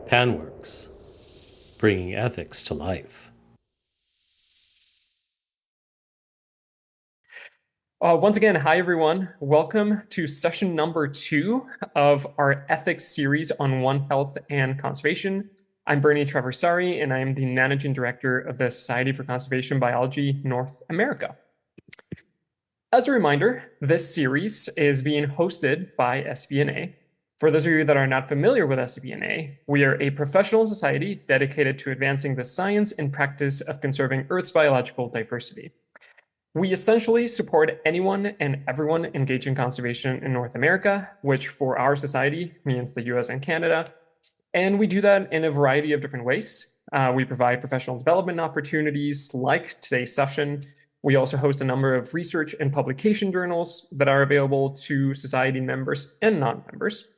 Panworks, bringing ethics to life. Once again, hi everyone. Welcome to session number 2 of our ethics series on One Health and conservation. I'm Bernie Traversari, and I am the managing director of the Society for Conservation Biology North America. As a reminder, this series is being hosted by SVNA. For those of you that are not familiar with SVNA, we are a professional society dedicated to advancing the science and practice of conserving Earth's biological diversity. We essentially support anyone and everyone engaged in conservation in North America, which for our society means the US and Canada. And we do that in a variety of different ways. We provide professional development opportunities like today's session. We also host a number of research and publication journals that are available to society members and non-members.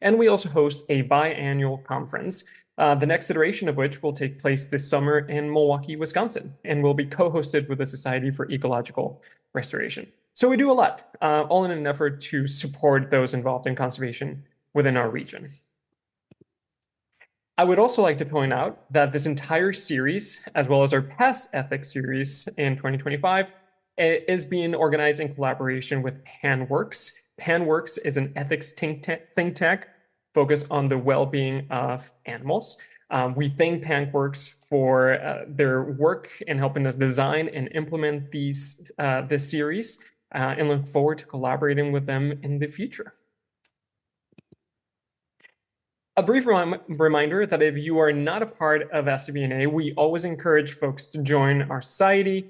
And we also host a biannual conference, the next iteration of which will take place this summer in Milwaukee, Wisconsin, and will be co-hosted with the Society for Ecological Restoration. So we do a lot, all in an effort to support those involved in conservation within our region. I would also like to point out that this entire series, as well as our past ethics series in 2025, is being organized in collaboration with PanWorks. PanWorks is an ethics think tank focused on the well-being of animals. We thank PanWorks for their work in helping us design and implement this series, and look forward to collaborating with them in the future. A brief reminder that if you are not a part of SVNA, we always encourage folks to join our society.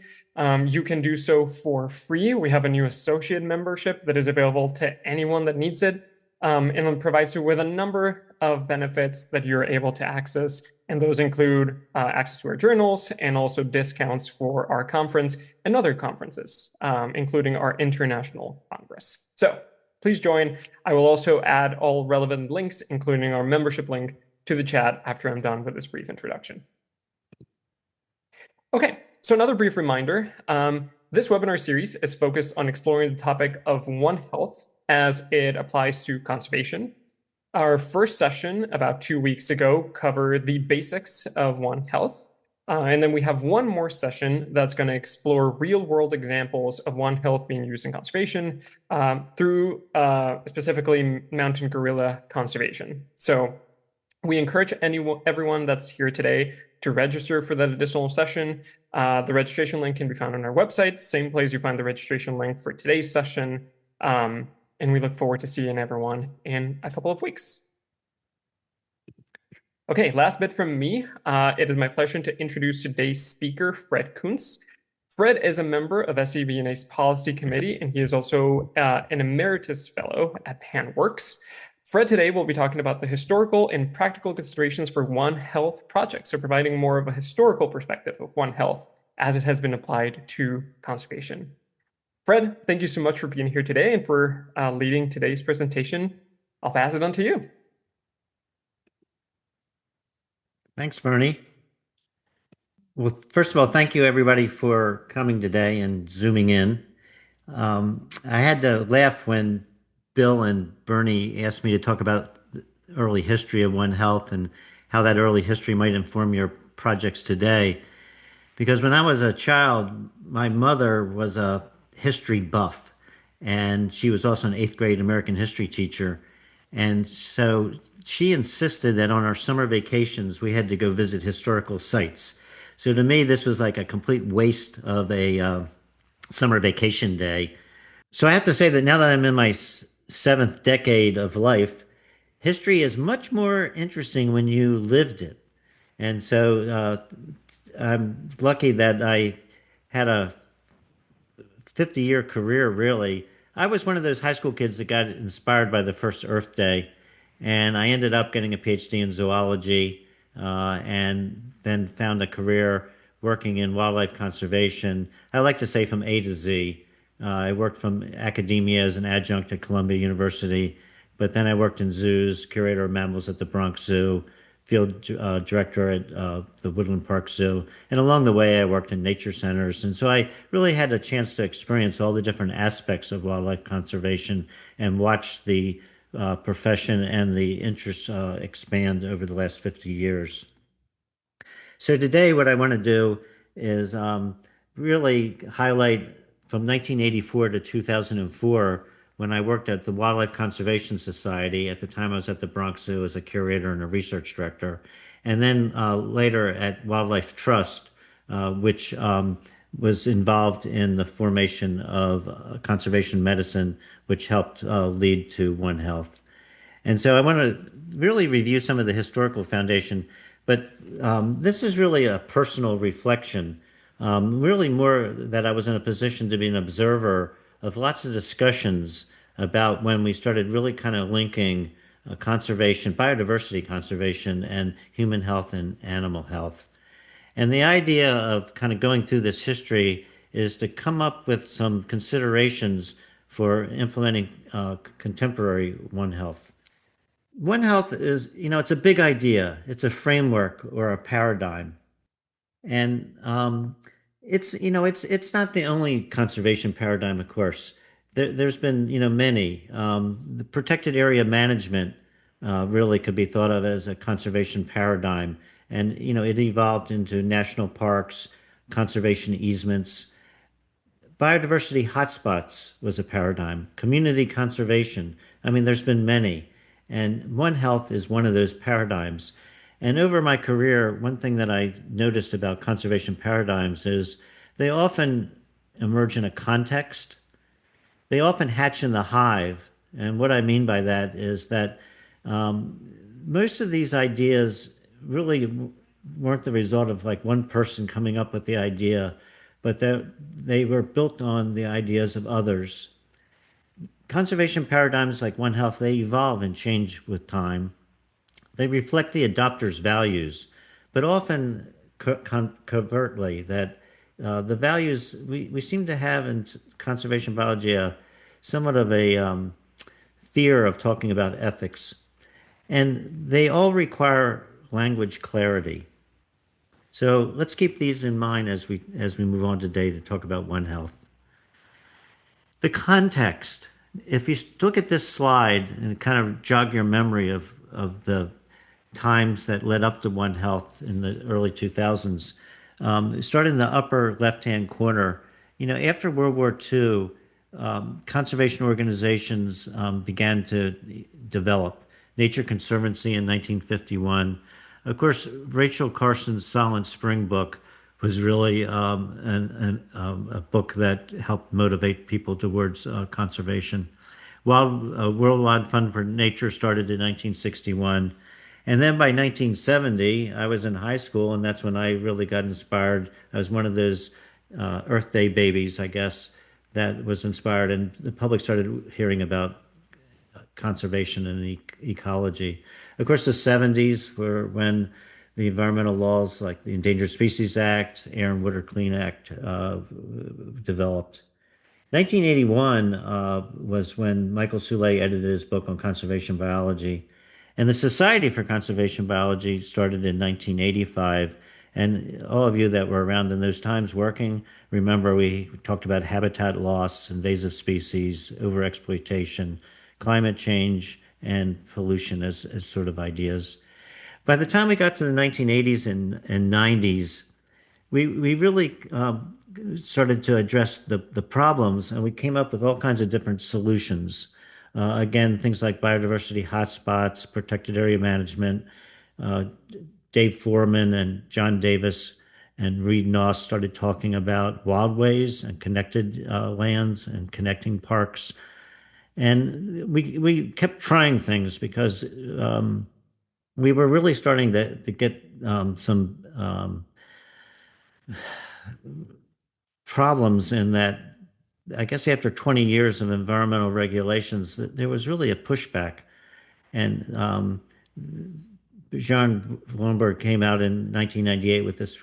You can do so for free. We have a new associate membership that is available to anyone that needs it, and it provides you with a number of benefits that you're able to access. And those include access to our journals and also discounts for our conference and other conferences, including our International Congress. So please join. I will also add all relevant links, including our membership link, to the chat after I'm done with this brief introduction. Okay, so another brief reminder. This webinar series is focused on exploring the topic of One Health as it applies to conservation. Our first session about 2 weeks ago covered the basics of One Health. And then we have one more session that's going to explore real-world examples of One Health being used in conservation through specifically mountain gorilla conservation. So we encourage everyone that's here today to register for that additional session. The registration link can be found on our website, same place you find the registration link for today's session. And we look forward to seeing everyone in a couple of weeks. Okay, last bit from me. It is my pleasure to introduce today's speaker, Fred Koontz. Fred is a member of SCBNA's policy committee, and he is also an emeritus fellow at PanWorks. Fred today will be talking about the historical and practical considerations for One Health project, so providing more of a historical perspective of One Health as it has been applied to conservation. Fred, thank you so much for being here today and for leading today's presentation. I'll pass it on to you. Thanks, Bernie. Well, first of all, thank you everybody for coming today and zooming in. I had to laugh when Bill and Bernie asked me to talk about the early history of One Health and how that early history might inform your projects today. Because when I was a child, my mother was a history buff, and she was also an 8th grade American history teacher. And so she insisted that on our summer vacations, we had to go visit historical sites. So to me, this was like a complete waste of a summer vacation day. So I have to say that now that I'm in my 7th decade of life, history is much more interesting when you lived it. And so I'm lucky that I had a 50-year career, really. I was one of those high school kids that got inspired by the first Earth Day. And I ended up getting a PhD in zoology and then found a career working in wildlife conservation. I like to say from A to Z. I worked from academia as an adjunct at Columbia University, but then I worked in zoos, curator of mammals at the Bronx Zoo, field director at the Woodland Park Zoo. And along the way, I worked in nature centers. And so I really had a chance to experience all the different aspects of wildlife conservation and watch the profession and the interests expand over the last 50 years. So today, what I want to do is really highlight from 1984 to 2004 when I worked at the Wildlife Conservation Society. At the time, I was at the Bronx Zoo as a curator and a research director. And then later at Wildlife Trust, which was involved in the formation of conservation medicine, which helped lead to One Health. And so I want to really review some of the historical foundation, but this is really a personal reflection, really more that I was in a position to be an observer of lots of discussions about when we started really kind of linking conservation, biodiversity conservation, and human health and animal health. And the idea of kind of going through this history is to come up with some considerations for implementing contemporary One Health. One Health is, it's a big idea. It's a framework or a paradigm. And it's not the only conservation paradigm, of course. There's been, many. The protected area management really could be thought of as a conservation paradigm. And, it evolved into national parks, conservation easements. Biodiversity hotspots was a paradigm. Community conservation. I mean, there's been many. And One Health is one of those paradigms. And over my career, one thing that I noticed about conservation paradigms is they often emerge in a context. They often hatch in the hive. And what I mean by that is that most of these ideas really weren't the result of like one person coming up with the idea, but that they were built on the ideas of others. Conservation paradigms like One Health, they evolve and change with time. They reflect the adopter's values, but often covertly that the values we seem to have in conservation biology somewhat of a fear of talking about ethics. And they all require language clarity. So let's keep these in mind as we move on today to talk about One Health. The context. If you look at this slide and kind of jog your memory of the times that led up to One Health in the early 2000s, start in the upper left-hand corner. After World War II, conservation organizations began to develop. Nature Conservancy in 1951. Of course, Rachel Carson's Silent Spring book was really a book that helped motivate people towards conservation. Worldwide Fund for Nature started in 1961. And then by 1970, I was in high school, and that's when I really got inspired. I was one of those Earth Day babies, I guess, that was inspired, and the public started hearing about conservation and ecology. Of course, the 70s were when the environmental laws like the Endangered Species Act, Air and Water Clean Act developed. 1981 was when Michael Soule edited his book on conservation biology. And the Society for Conservation Biology started in 1985. And all of you that were around in those times working, remember we talked about habitat loss, invasive species, overexploitation, climate change, and pollution as sort of ideas. By the time we got to the 1980s and 90s, we really started to address the problems, and we came up with all kinds of different solutions. Again, things like biodiversity hotspots, protected area management. Dave Foreman and John Davis and Reed Noss started talking about wildways and connected lands and connecting parks. And we kept trying things because we were really starting to get some problems in that, I guess after 20 years of environmental regulations, there was really a pushback. And Jean Blomberg came out in 1998 with this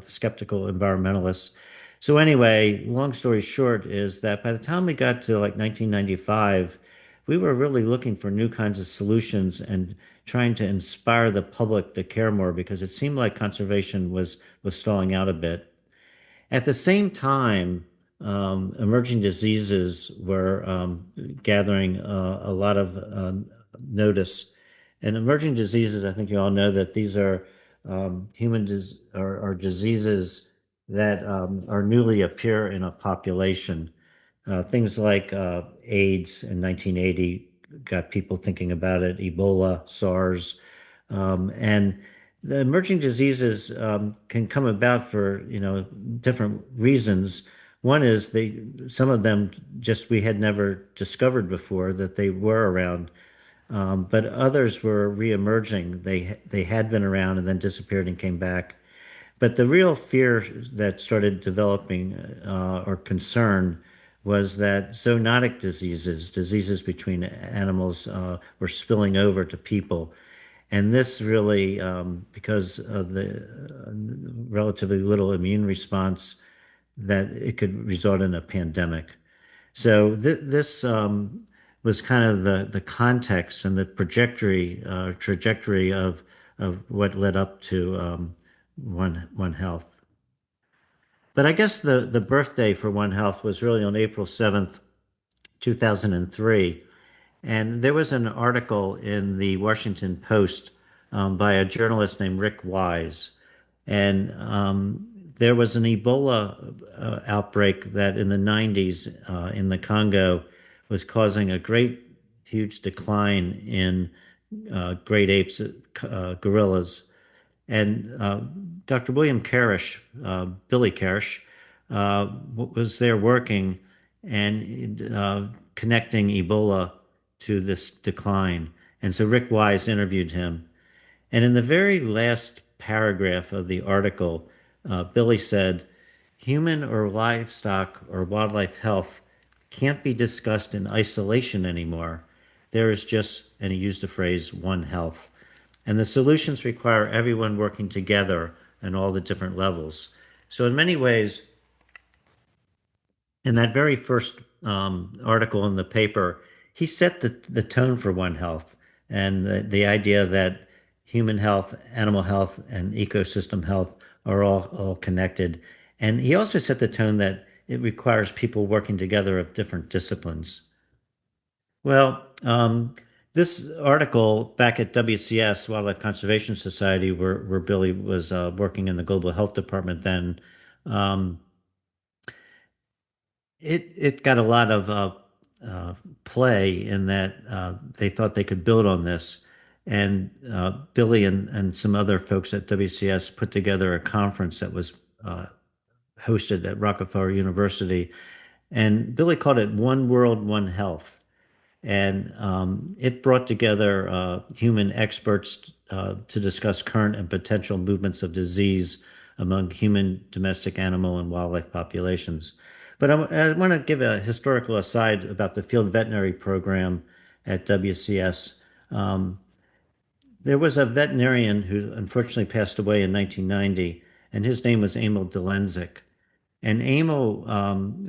skeptical environmentalists. So anyway, long story short is that by the time we got to like 1995, we were really looking for new kinds of solutions and trying to inspire the public to care more because it seemed like conservation was stalling out a bit. At the same time, emerging diseases were gathering a lot of notice. And emerging diseases, I think you all know that these are are diseases that are newly appear in a population. Things like AIDS in 1980 got people thinking about it, Ebola, SARS, and the emerging diseases can come about for different reasons. One is some of them just we had never discovered before that they were around, but others were reemerging. They had been around and then disappeared and came back. But the real fear that started developing or concern was that zoonotic diseases, diseases between animals, were spilling over to people. And this really, because of the relatively little immune response, that it could result in a pandemic. So this was kind of the context and the trajectory of what led up to One Health. But I guess the birthday for One Health was really on April 7th, 2003. And there was an article in the Washington Post by a journalist named Rick Wise. And there was an Ebola outbreak that in the 90s in the Congo was causing a huge decline in great apes, gorillas. And Dr. William Karish, Billy Karish, was there working and connecting Ebola to this decline. And so Rick Wise interviewed him. And in the very last paragraph of the article, Billy said, human or livestock or wildlife health can't be discussed in isolation anymore. There is just, and he used the phrase, one health. And the solutions require everyone working together in all the different levels. So in many ways, in that very first article in the paper, he set the tone for One Health and the idea that human health, animal health, and ecosystem health are all connected. And he also set the tone that it requires people working together of different disciplines. Well, this article back at WCS, Wildlife Conservation Society, where Billy was working in the Global Health Department then, um, it got a lot of play in that they thought they could build on this. And Billy and some other folks at WCS put together a conference that was hosted at Rockefeller University. And Billy called it One World, One Health. And it brought together human experts to discuss current and potential movements of disease among human, domestic, animal, and wildlife populations. But I want to give a historical aside about the field veterinary program at WCS. There was a veterinarian who unfortunately passed away in 1990, and his name was Emil Daszak. And Emil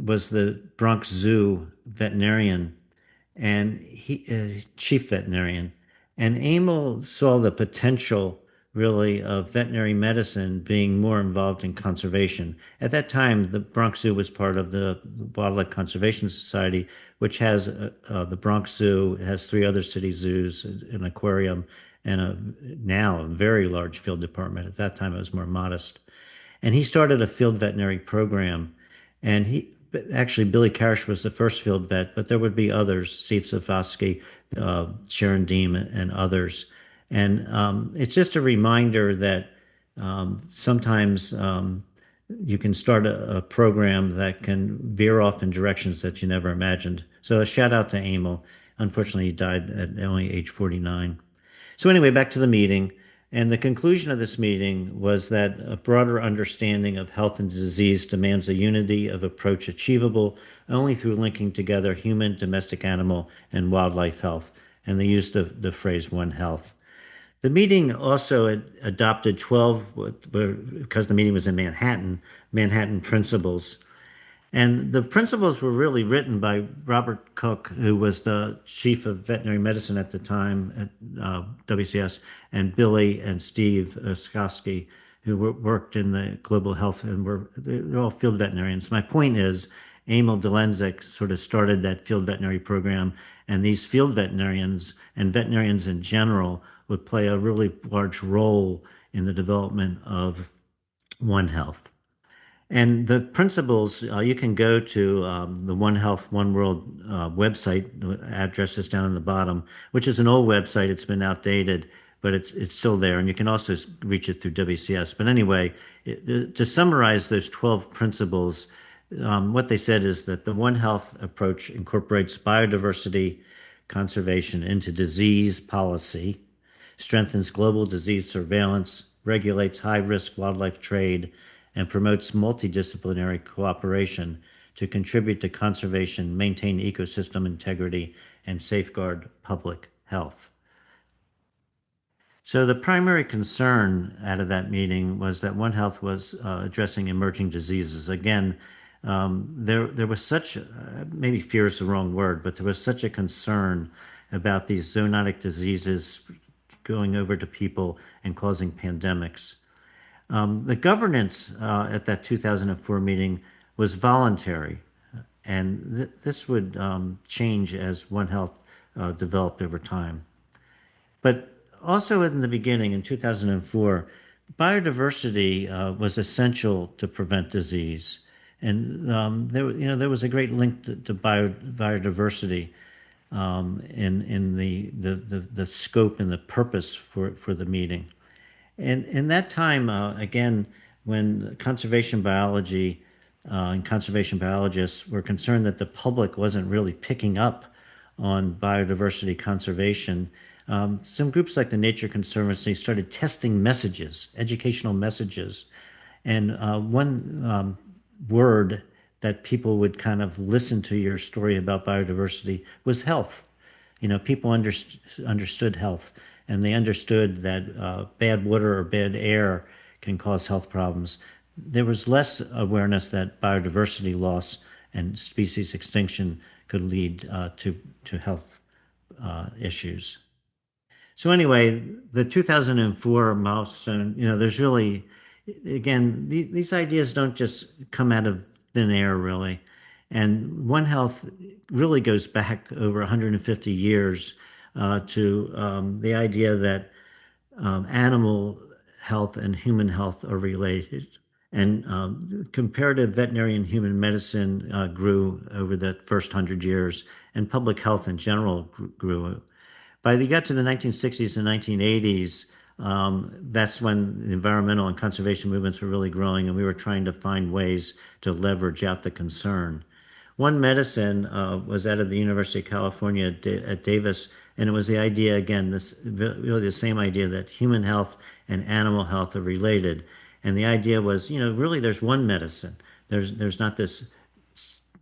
was the Bronx Zoo veterinarian and chief veterinarian. And Emil saw the potential really of veterinary medicine being more involved in conservation. At that time, the Bronx Zoo was part of the Wildlife Conservation Society, which has the Bronx Zoo, it has 3 other city zoos, an aquarium, and now a very large field department. At that time, it was more modest. And he started a field veterinary program. And actually, Billy Karish was the first field vet, but there would be others, Steve Savosky, Sharon Deem, and others. And it's just a reminder that sometimes you can start a program that can veer off in directions that you never imagined. So a shout out to Emil. Unfortunately, he died at only age 49. So anyway, back to the meeting. And the conclusion of this meeting was that a broader understanding of health and disease demands a unity of approach achievable only through linking together human, domestic animal, and wildlife health. And they used the phrase One Health. The meeting also adopted 12, because the meeting was in Manhattan principles. And the principles were really written by Robert Cook, who was the chief of veterinary medicine at the time at WCS, and Billy and Steve Skosky, who worked in the global health, and they're all field veterinarians. My point is Emil Daszak sort of started that field veterinary program, and these field veterinarians and veterinarians in general would play a really large role in the development of One Health. And the principles, you can go to the One Health, One World website. The address is down on the bottom, which is an old website. It's been outdated, but it's still there. And you can also reach it through WCS. But anyway, to summarize those 12 principles, what they said is that the One Health approach incorporates biodiversity conservation into disease policy, strengthens global disease surveillance, regulates high-risk wildlife trade, and promotes multidisciplinary cooperation to contribute to conservation, maintain ecosystem integrity, and safeguard public health. So the primary concern out of that meeting was that One Health was addressing emerging diseases. Again, there was such, maybe fear is the wrong word, but there was such a concern about these zoonotic diseases going over to people and causing pandemics. The governance at that 2004 meeting was voluntary, and this would change as One Health developed over time. But also in the beginning, in 2004, biodiversity was essential to prevent disease. And there was a great link to biodiversity in the scope and the purpose for the meeting. And in that time, again, when conservation biology and conservation biologists were concerned that the public wasn't really picking up on biodiversity conservation, some groups like the Nature Conservancy started testing messages, educational messages. And one word that people would kind of listen to your story about biodiversity was health. People understood health. And they understood that bad water or bad air can cause health problems. There was less awareness that biodiversity loss and species extinction could lead to health issues. So anyway, the 2004 milestone, there's really, again, these ideas don't just come out of thin air, really. And One Health really goes back over 150 years to the idea that animal health and human health are related. And comparative veterinary and human medicine grew over the first 100 years, and public health in general grew. By the got to the 1960s and 1980s, that's when the environmental and conservation movements were really growing, and we were trying to find ways to leverage out the concern. One medicine was out of the University of California at Davis, and it was the idea, again, really the same idea that human health and animal health are related. And the idea was, really there's one medicine. There's not this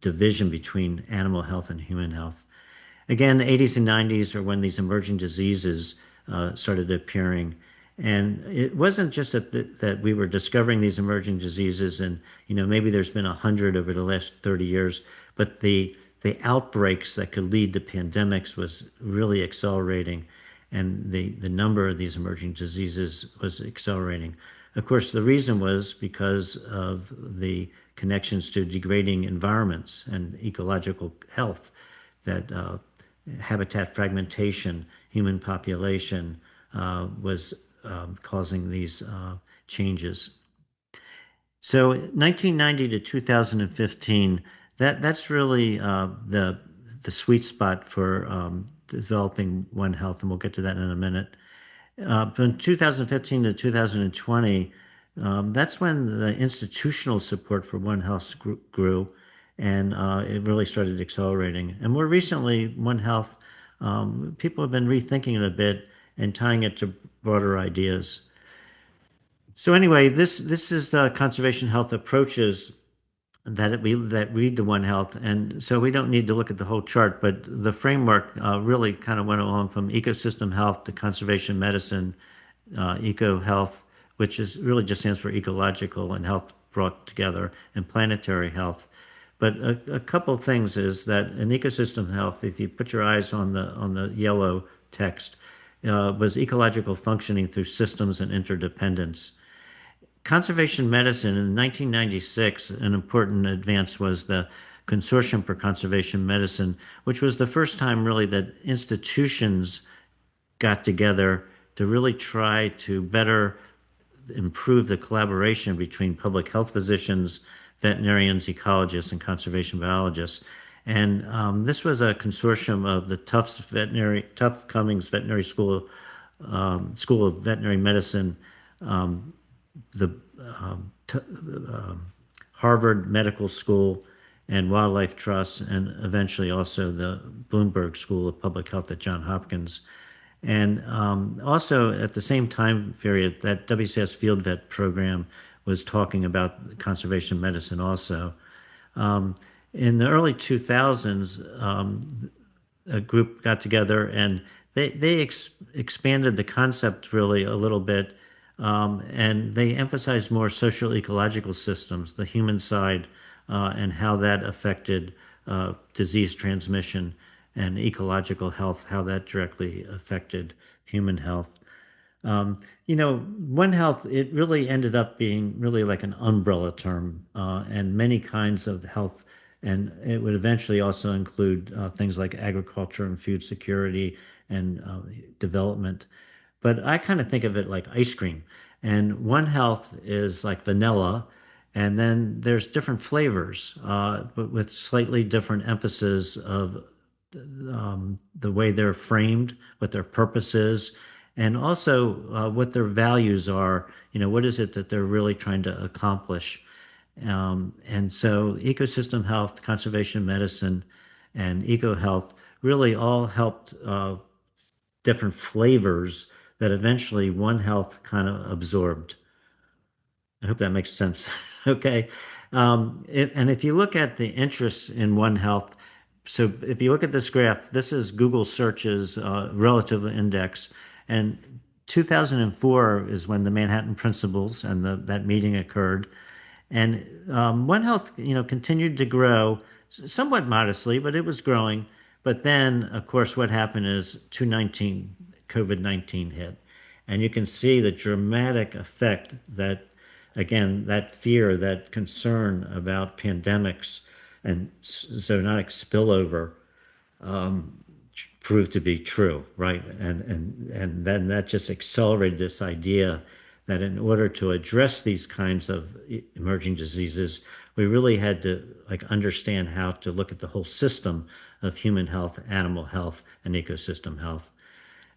division between animal health and human health. Again, the 80s and 90s are when these emerging diseases started appearing. And it wasn't just that we were discovering these emerging diseases and, maybe there's been 100 over the last 30 years, but the outbreaks that could lead to pandemics was really accelerating, and the number of these emerging diseases was accelerating. Of course, the reason was because of the connections to degrading environments and ecological health, that habitat fragmentation, human population was causing these changes. So 1990 to 2015, that's really the sweet spot for developing One Health, and we'll get to that in a minute. From 2015 to 2020, that's when the institutional support for One Health grew, and it really started accelerating. And more recently, One Health, people have been rethinking it a bit and tying it to broader ideas. So anyway, this is the conservation health approaches that read to One Health, and so we don't need to look at the whole chart, but the framework really kind of went along from ecosystem health to conservation medicine, Ecohealth, which is really just stands for ecological and health brought together, and planetary health. But a couple of things is that in ecosystem health, if you put your eyes on the yellow text, was ecological functioning through systems and interdependence. Conservation medicine in 1996, an important advance was the Consortium for Conservation Medicine, which was the first time really that institutions got together to really try to better improve the collaboration between public health physicians, veterinarians, ecologists, and conservation biologists. And this was a consortium of the Tufts Cummings Veterinary School, School of Veterinary Medicine, the Harvard Medical School, and Wildlife Trust, and eventually also the Bloomberg School of Public Health at Johns Hopkins. And also at the same time period, that WCS Field Vet program was talking about conservation medicine also. In the early 2000s, a group got together and they expanded the concept really a little bit, and they emphasized more social ecological systems, the human side, and how that affected disease transmission and ecological health, how that directly affected human health. One Health, it really ended up being really like an umbrella term, and many kinds of health. And it would eventually also include things like agriculture and food security and development. But I kind of think of it like ice cream. And One Health is like vanilla. And then there's different flavors, but with slightly different emphasis of the way they're framed, what their purpose is, and also what their values are. What is it that they're really trying to accomplish? And so ecosystem health, conservation medicine, and Ecohealth really all helped different flavors that eventually One Health kind of absorbed. I hope that makes sense. Okay. And if you look at the interest in One Health, so if you look at this graph, this is Google searches relative index. And 2004 is when the Manhattan Principles and that meeting occurred. And One Health, continued to grow somewhat modestly, but it was growing. But then, of course, what happened is COVID-19 hit. And you can see the dramatic effect that, again, that fear, that concern about pandemics and zoonotic spillover proved to be true, right? And then that just accelerated this idea that in order to address these kinds of emerging diseases, we really had to understand how to look at the whole system of human health, animal health, and ecosystem health.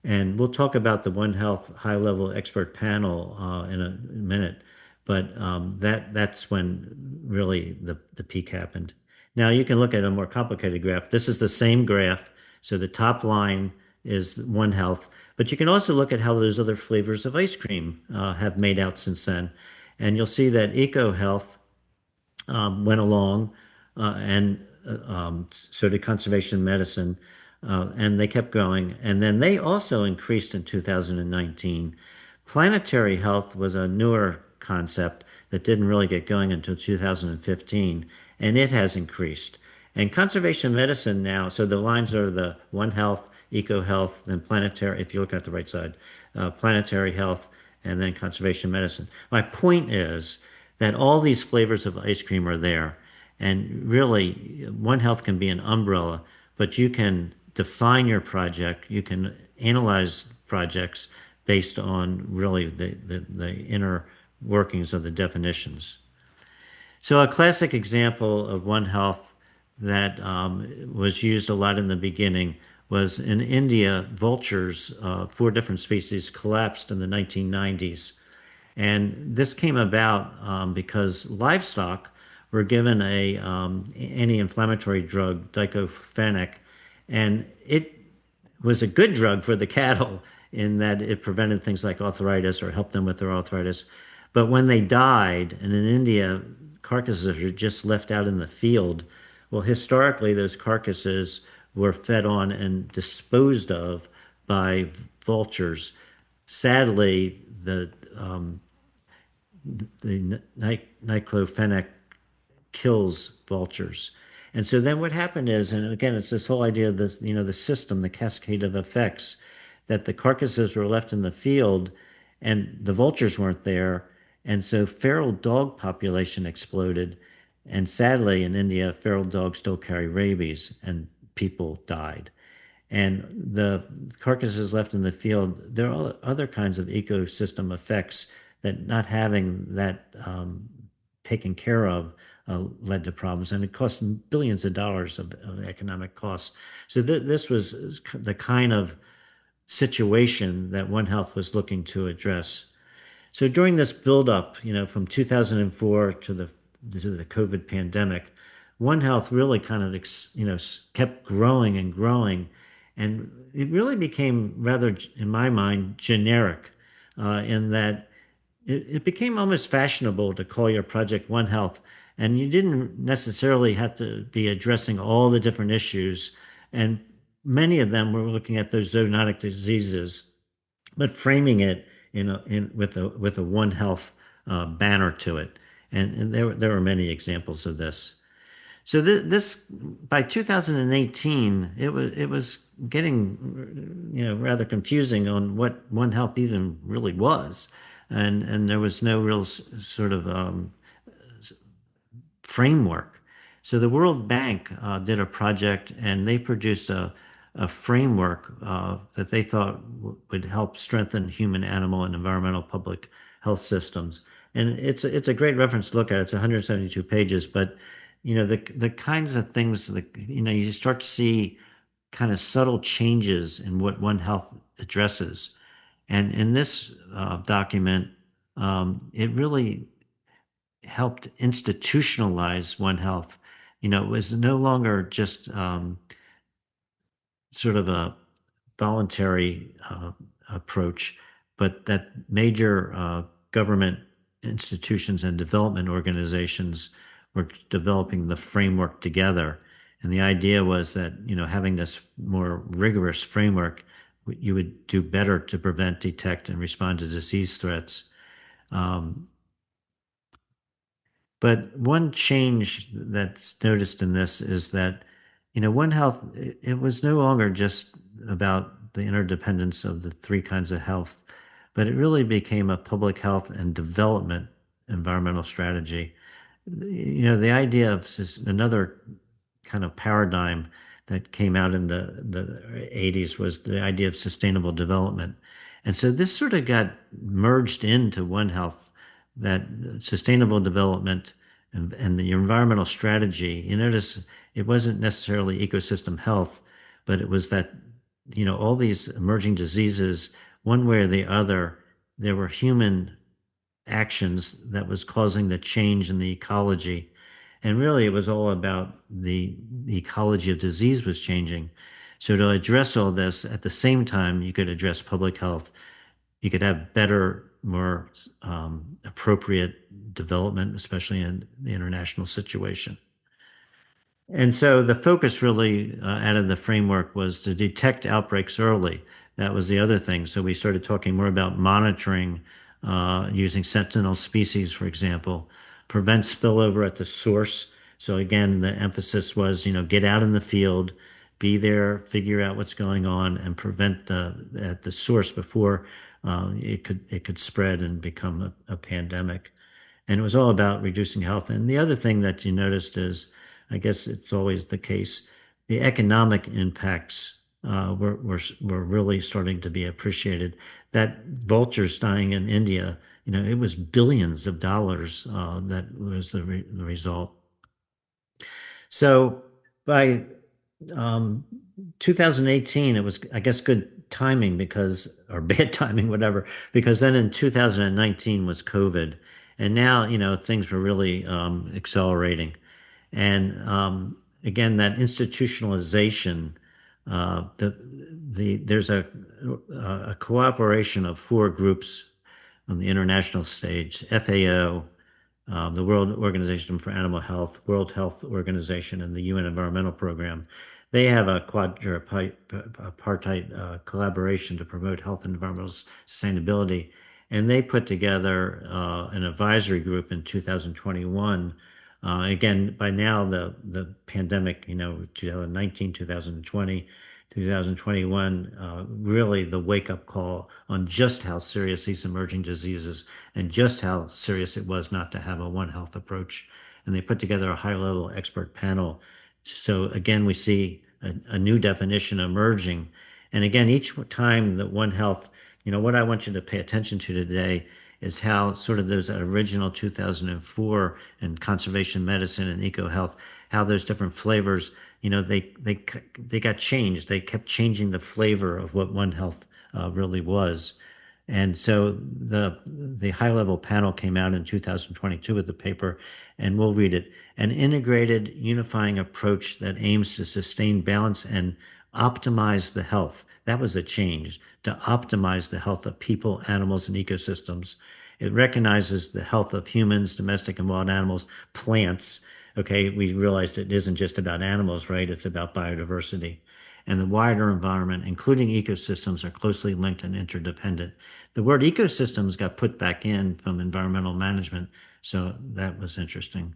And we'll talk about the One Health high-level expert panel in a minute, but that's when really the peak happened. Now you can look at a more complicated graph. This is the same graph. So the top line is One Health, but you can also look at how those other flavors of ice cream have made out since then. And you'll see that Ecohealth went along, and so did conservation medicine, and they kept going. And then they also increased in 2019. Planetary health was a newer concept that didn't really get going until 2015, and it has increased. And conservation medicine now, so the lines are the One Health, Ecohealth, then planetary, if you look at the right side, planetary health, and then conservation medicine. My point is that all these flavors of ice cream are there. And really, One Health can be an umbrella, but you can define your project, you can analyze projects based on really the inner workings of the definitions. So a classic example of One Health that was used a lot in the beginning was in India, vultures, 4 different species collapsed in the 1990s. And this came about because livestock were given a anti-inflammatory drug, diclofenac, and it was a good drug for the cattle in that it prevented things like arthritis or helped them with their arthritis. But when they died, and in India, carcasses are just left out in the field, well, historically, those carcasses were fed on and disposed of by vultures. Sadly, the diclofenac kills vultures. And so then what happened is, and again, it's this whole idea of this, the system, the cascade of effects, that the carcasses were left in the field and the vultures weren't there. And so feral dog population exploded. And sadly, in India, feral dogs still carry rabies, and people died. And the carcasses left in the field, there are other kinds of ecosystem effects that not having that taken care of led to problems, and it cost billions of dollars of economic costs. So this was the kind of situation that One Health was looking to address. So during this buildup, from 2004 to the COVID pandemic, One Health really kind of kept growing and growing, and it really became rather, in my mind, generic, in that it became almost fashionable to call your project One Health, and you didn't necessarily have to be addressing all the different issues, and many of them were looking at those zoonotic diseases, but framing it with a One Health banner to it. And there were many examples of this. So this by 2018, it was getting rather confusing on what One Health even really was, and there was no real sort of framework. So the World Bank did a project, and they produced a framework that they thought would help strengthen human, animal, and environmental public health systems. And it's a great reference to look at. It's 172 pages, but the kinds of things that you start to see kind of subtle changes in what One Health addresses. And in this document, it really helped institutionalize One Health. It was no longer just sort of a voluntary approach, but that major government institutions and development organizations were developing the framework together. And the idea was that, having this more rigorous framework, you would do better to prevent, detect, and respond to disease threats. But one change that's noticed in this is that, One Health, it was no longer just about the interdependence of the three kinds of health, but it really became a public health and development environmental strategy. The idea of another kind of paradigm that came out in the 80s was the idea of sustainable development. And so this sort of got merged into One Health, that sustainable development and the environmental strategy. You notice it wasn't necessarily ecosystem health, but it was that, all these emerging diseases, one way or the other, there were human actions that was causing the change in the ecology. And really, it was all about the ecology of disease was changing. So to address all this at the same time, you could address public health. You could have better, more appropriate development, especially in the international situation. And so the focus really out of the framework was to detect outbreaks early. That was the other thing. So we started talking more about monitoring using sentinel species, for example, prevent spillover at the source. So again, the emphasis was, get out in the field, be there, figure out what's going on, and prevent at the source before it could spread and become a pandemic. And it was all about reducing health. And the other thing that you noticed is, I guess it's always the case, the economic impacts were really starting to be appreciated. That vultures dying in India, it was billions of dollars that was the result. So by 2018, it was, I guess, good timing or bad timing, whatever, because then in 2019 was COVID. And now, things were really accelerating. And again, that institutionalization, there's a cooperation of four groups on the international stage: FAO, the World Organization for Animal Health, World Health Organization, and the UN Environmental Program. They have a quadripartite collaboration to promote health and environmental sustainability. And they put together an advisory group in 2021. Again, by now, the pandemic, 2019, 2020, 2021, really the wake-up call on just how serious these emerging diseases and just how serious it was not to have a One Health approach. and they put together a high-level expert panel. So again, we see a new definition emerging. And again, each time that One Health, what I want you to pay attention to today is how sort of those original 2004 and conservation medicine and Ecohealth, how those different flavors, they got changed. They kept changing the flavor of what One Health really was. And so the high level panel came out in 2022 with the paper, and we'll read it. An integrated, unifying approach that aims to sustain balance and optimize the health. That was a change, to optimize the health of people, animals, and ecosystems. It recognizes the health of humans, domestic and wild animals, plants. Okay, we realized it isn't just about animals, right? It's about biodiversity. And the wider environment, including ecosystems, are closely linked and interdependent. The word ecosystems got put back in from environmental management, so that was interesting.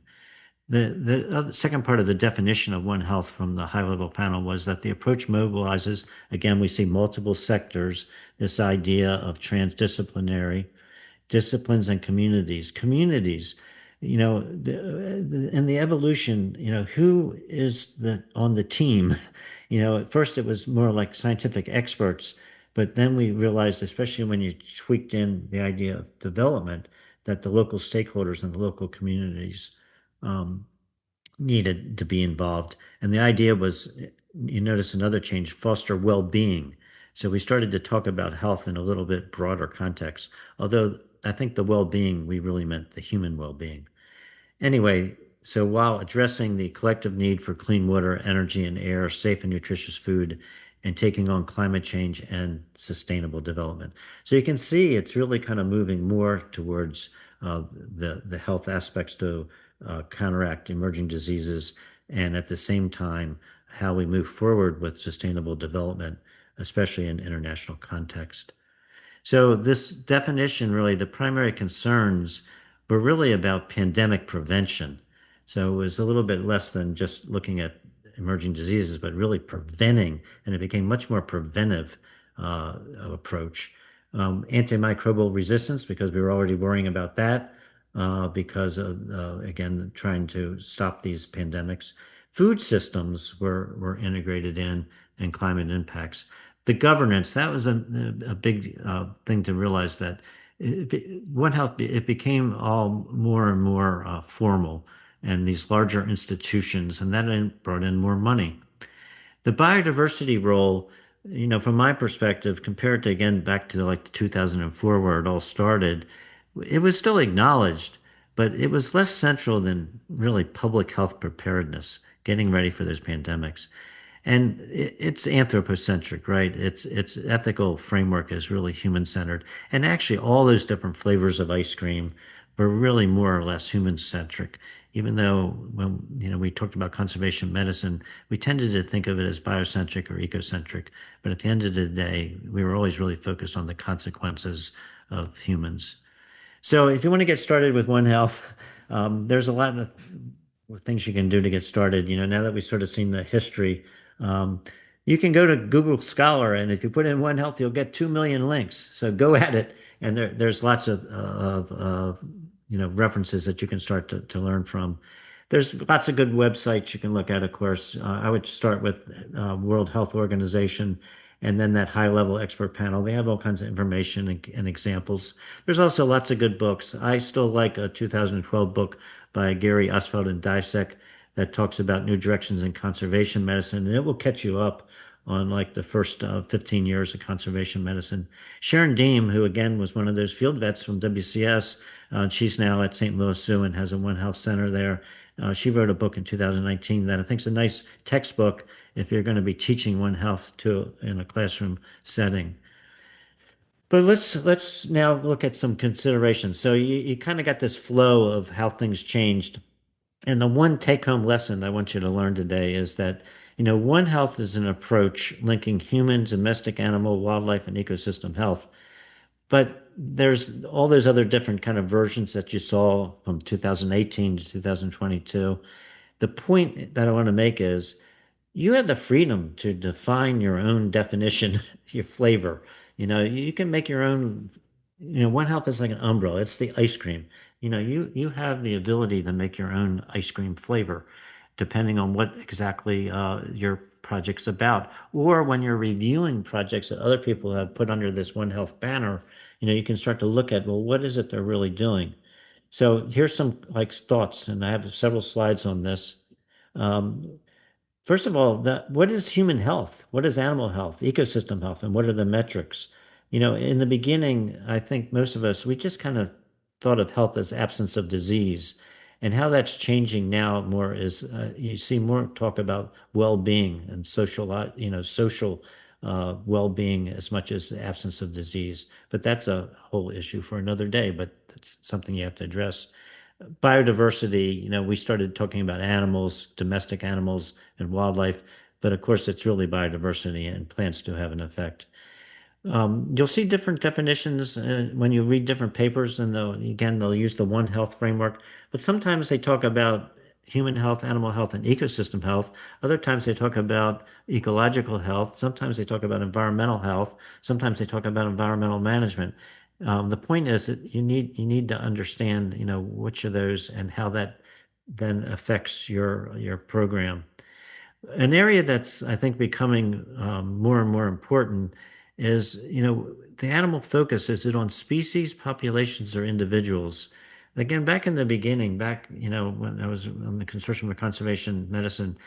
The second part of the definition of One Health from the high-level panel was that the approach mobilizes, again, we see multiple sectors, this idea of transdisciplinary disciplines and communities. Communities, in the evolution, who is on the team? At first it was more like scientific experts, but then we realized, especially when you tweaked in the idea of development, that the local stakeholders and the local communities needed to be involved. And the idea was, you notice another change, foster well-being. So we started to talk about health in a little bit broader context, although I think the well-being, we really meant the human well-being. Anyway, so while addressing the collective need for clean water, energy, and air, safe and nutritious food, and taking on climate change and sustainable development. So you can see it's really kind of moving more towards the health aspects to counteract emerging diseases, and at the same time, how we move forward with sustainable development, especially in international context. So this definition, really, the primary concerns were really about pandemic prevention. So it was a little bit less than just looking at emerging diseases, but really preventing, and it became much more preventive approach. Antimicrobial resistance, because we were already worrying about that, because of, again, trying to stop these pandemics. Food systems were integrated in, and climate impacts. The governance, that was a big thing to realize, that One Health, it became all more and more formal, and these larger institutions, and that brought in more money. The biodiversity role, from my perspective, compared to, again, back to like 2004 where it all started, it was still acknowledged, but it was less central than really public health preparedness, getting ready for those pandemics. And it's anthropocentric, right? Its ethical framework is really human-centered. And actually, all those different flavors of ice cream were really more or less human-centric. Even though when we talked about conservation medicine, we tended to think of it as biocentric or ecocentric. But at the end of the day, we were always really focused on the consequences of humans. So if you want to get started with One Health, there's a lot of things you can do to get started. Now that we've sort of seen the history, you can go to Google Scholar, and if you put in One Health, you'll get 2 million links. So go at it, and there's lots of references that you can start to learn from. There's lots of good websites you can look at, of course. I would start with World Health Organization, and then that high-level expert panel. They have all kinds of information and examples. There's also lots of good books. I still like a 2012 book by Gary Osfeld and Daszak that talks about new directions in conservation medicine, and it will catch you up on like the first 15 years of conservation medicine. Sharon Deem, who again was one of those field vets from WCS, she's now at St. Louis Zoo and has a One Health Center there. She wrote a book in 2019 that I think is a nice textbook if you're going to be teaching One Health in a classroom setting. But let's now look at some considerations. So you kind of got this flow of how things changed. And the one take-home lesson I want you to learn today is that, One Health is an approach linking human, domestic animal, wildlife, and ecosystem health. But there's all those other different kind of versions that you saw from 2018 to 2022. The point that I want to make is you have the freedom to define your own definition, your flavor. You can make your own One Health is like an umbrella. It's the ice cream. You have the ability to make your own ice cream flavor, depending on what exactly your project's about. Or when you're reviewing projects that other people have put under this One Health banner, you can start to look at, well, what is it they're really doing? So here's some like thoughts, and I have several slides on this. Um, First of all, what is human health? What is animal health, ecosystem health, and what are the metrics? In the beginning, I think most of us, we just kind of thought of health as absence of disease. And how that's changing now more is you see more talk about well-being and social well-being as much as the absence of disease. But that's a whole issue for another day, but that's something you have to address. Biodiversity, we started talking about animals, domestic animals and wildlife, but of course it's really biodiversity, and plants do have an effect. You'll see different definitions when you read different papers, and they'll use the One Health framework, but sometimes they talk about human health, animal health, and ecosystem health. Other times they talk about ecological health. Sometimes they talk about environmental health. Sometimes they talk about environmental management. The point is that you need to understand, which of those and how that then affects your program. An area that's, I think, becoming more and more important is, the animal focus. Is it on species, populations, or individuals? Again, back in the beginning, when I was on the Consortium for Conservation Medicine,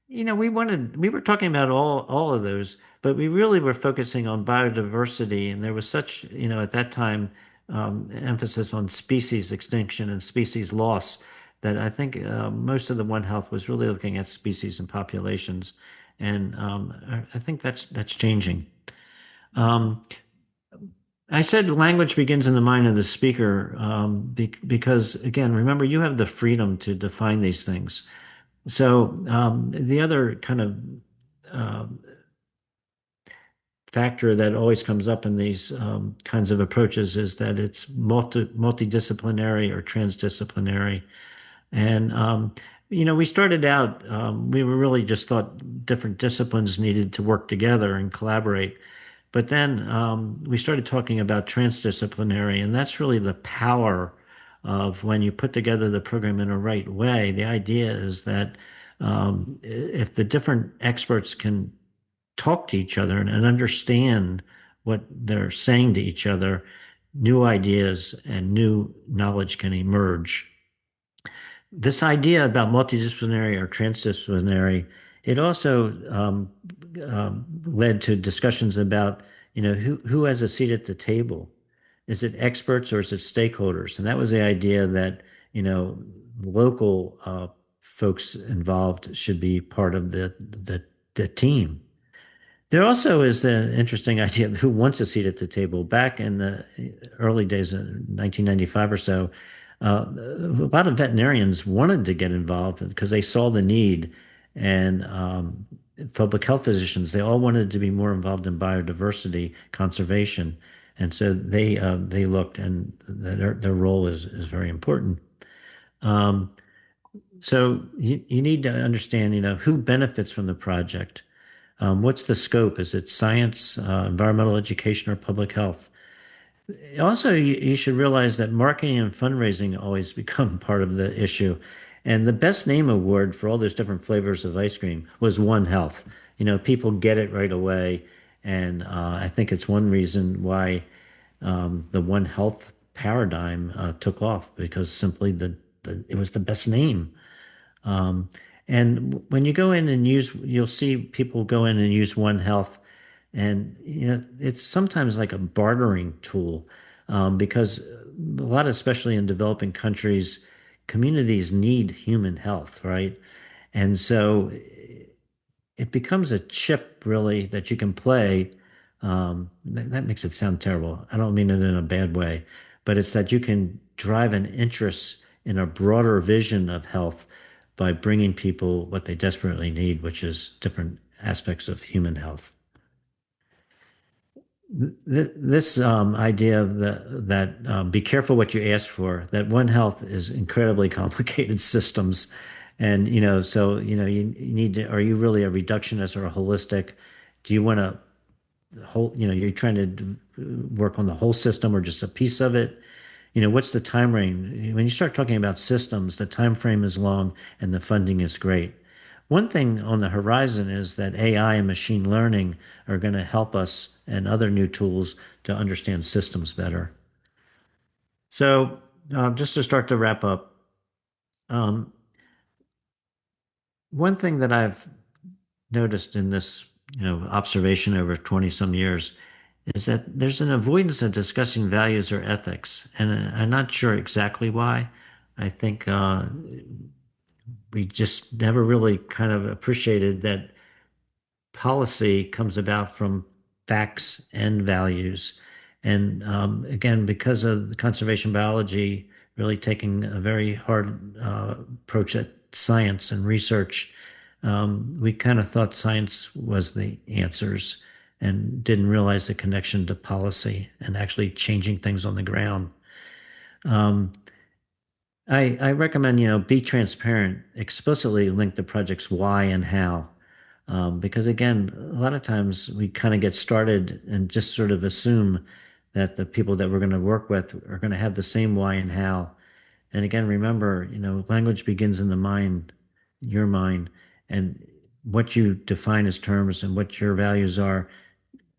we were talking about all of those, but we really were focusing on biodiversity, and there was such, at that time, emphasis on species extinction and species loss that I think most of the One Health was really looking at species and populations, and I think that's changing. Um, I said language begins in the mind of the speaker because, again, remember, you have the freedom to define these things. So the other kind of uh, factor that always comes up in these kinds of approaches is that it's multidisciplinary or transdisciplinary. And we started out, we were really just thought different disciplines needed to work together and collaborate. But then we started talking about transdisciplinary, and that's really the power of when you put together the program in a right way. The idea is that if the different experts can talk to each other and understand what they're saying to each other, new ideas and new knowledge can emerge. This idea about multidisciplinary or transdisciplinary, it also led to discussions about, who has a seat at the table. Is it experts or is it stakeholders? And that was the idea that, local folks involved should be part of the team. There also is an interesting idea of who wants a seat at the table. Back in the early days of 1995 or so, a lot of veterinarians wanted to get involved because they saw the need, and public health physicians, they all wanted to be more involved in biodiversity conservation, and so they looked, and their role is very important. Um, so you need to understand, who benefits from the project. What's the scope? Is it science, environmental education, or public health? Also, you should realize that marketing and fundraising always become part of the issue. And the best name award for all those different flavors of ice cream was One Health. People get it right away. And I think it's one reason why the One Health paradigm took off, because simply it was the best name. Um, and when you go in and you'll see people go in and use One Health, and it's sometimes like a bartering tool, because a lot, especially in developing countries, communities need human health, right? And so it becomes a chip really that you can play. That makes it sound terrible. I don't mean it in a bad way, but it's that you can drive an interest in a broader vision of health by bringing people what they desperately need, which is different aspects of human health. This idea of that be careful what you ask for, that One Health is incredibly complicated systems. And, so, you need to, are you really a reductionist or a holistic? Do you want to you're trying to work on the whole system or just a piece of it? What's the time range? When you start talking about systems, the time frame is long and the funding is great. One thing on the horizon is that AI and machine learning are going to help us and other new tools to understand systems better. So, just to start to wrap up, um, one thing that I've noticed in this, observation over 20 some years is that there's an avoidance of discussing values or ethics. And I'm not sure exactly why. I think we just never really kind of appreciated that policy comes about from facts and values. And again, because of the conservation biology really taking a very hard approach at science and research, we kind of thought science was the answers and didn't realize the connection to policy and actually changing things on the ground. Um, I recommend, be transparent, explicitly link the project's why and how. Because again, a lot of times we kind of get started and just sort of assume that the people that we're going to work with are going to have the same why and how. And again, remember, language begins in the mind, your mind, and what you define as terms and what your values are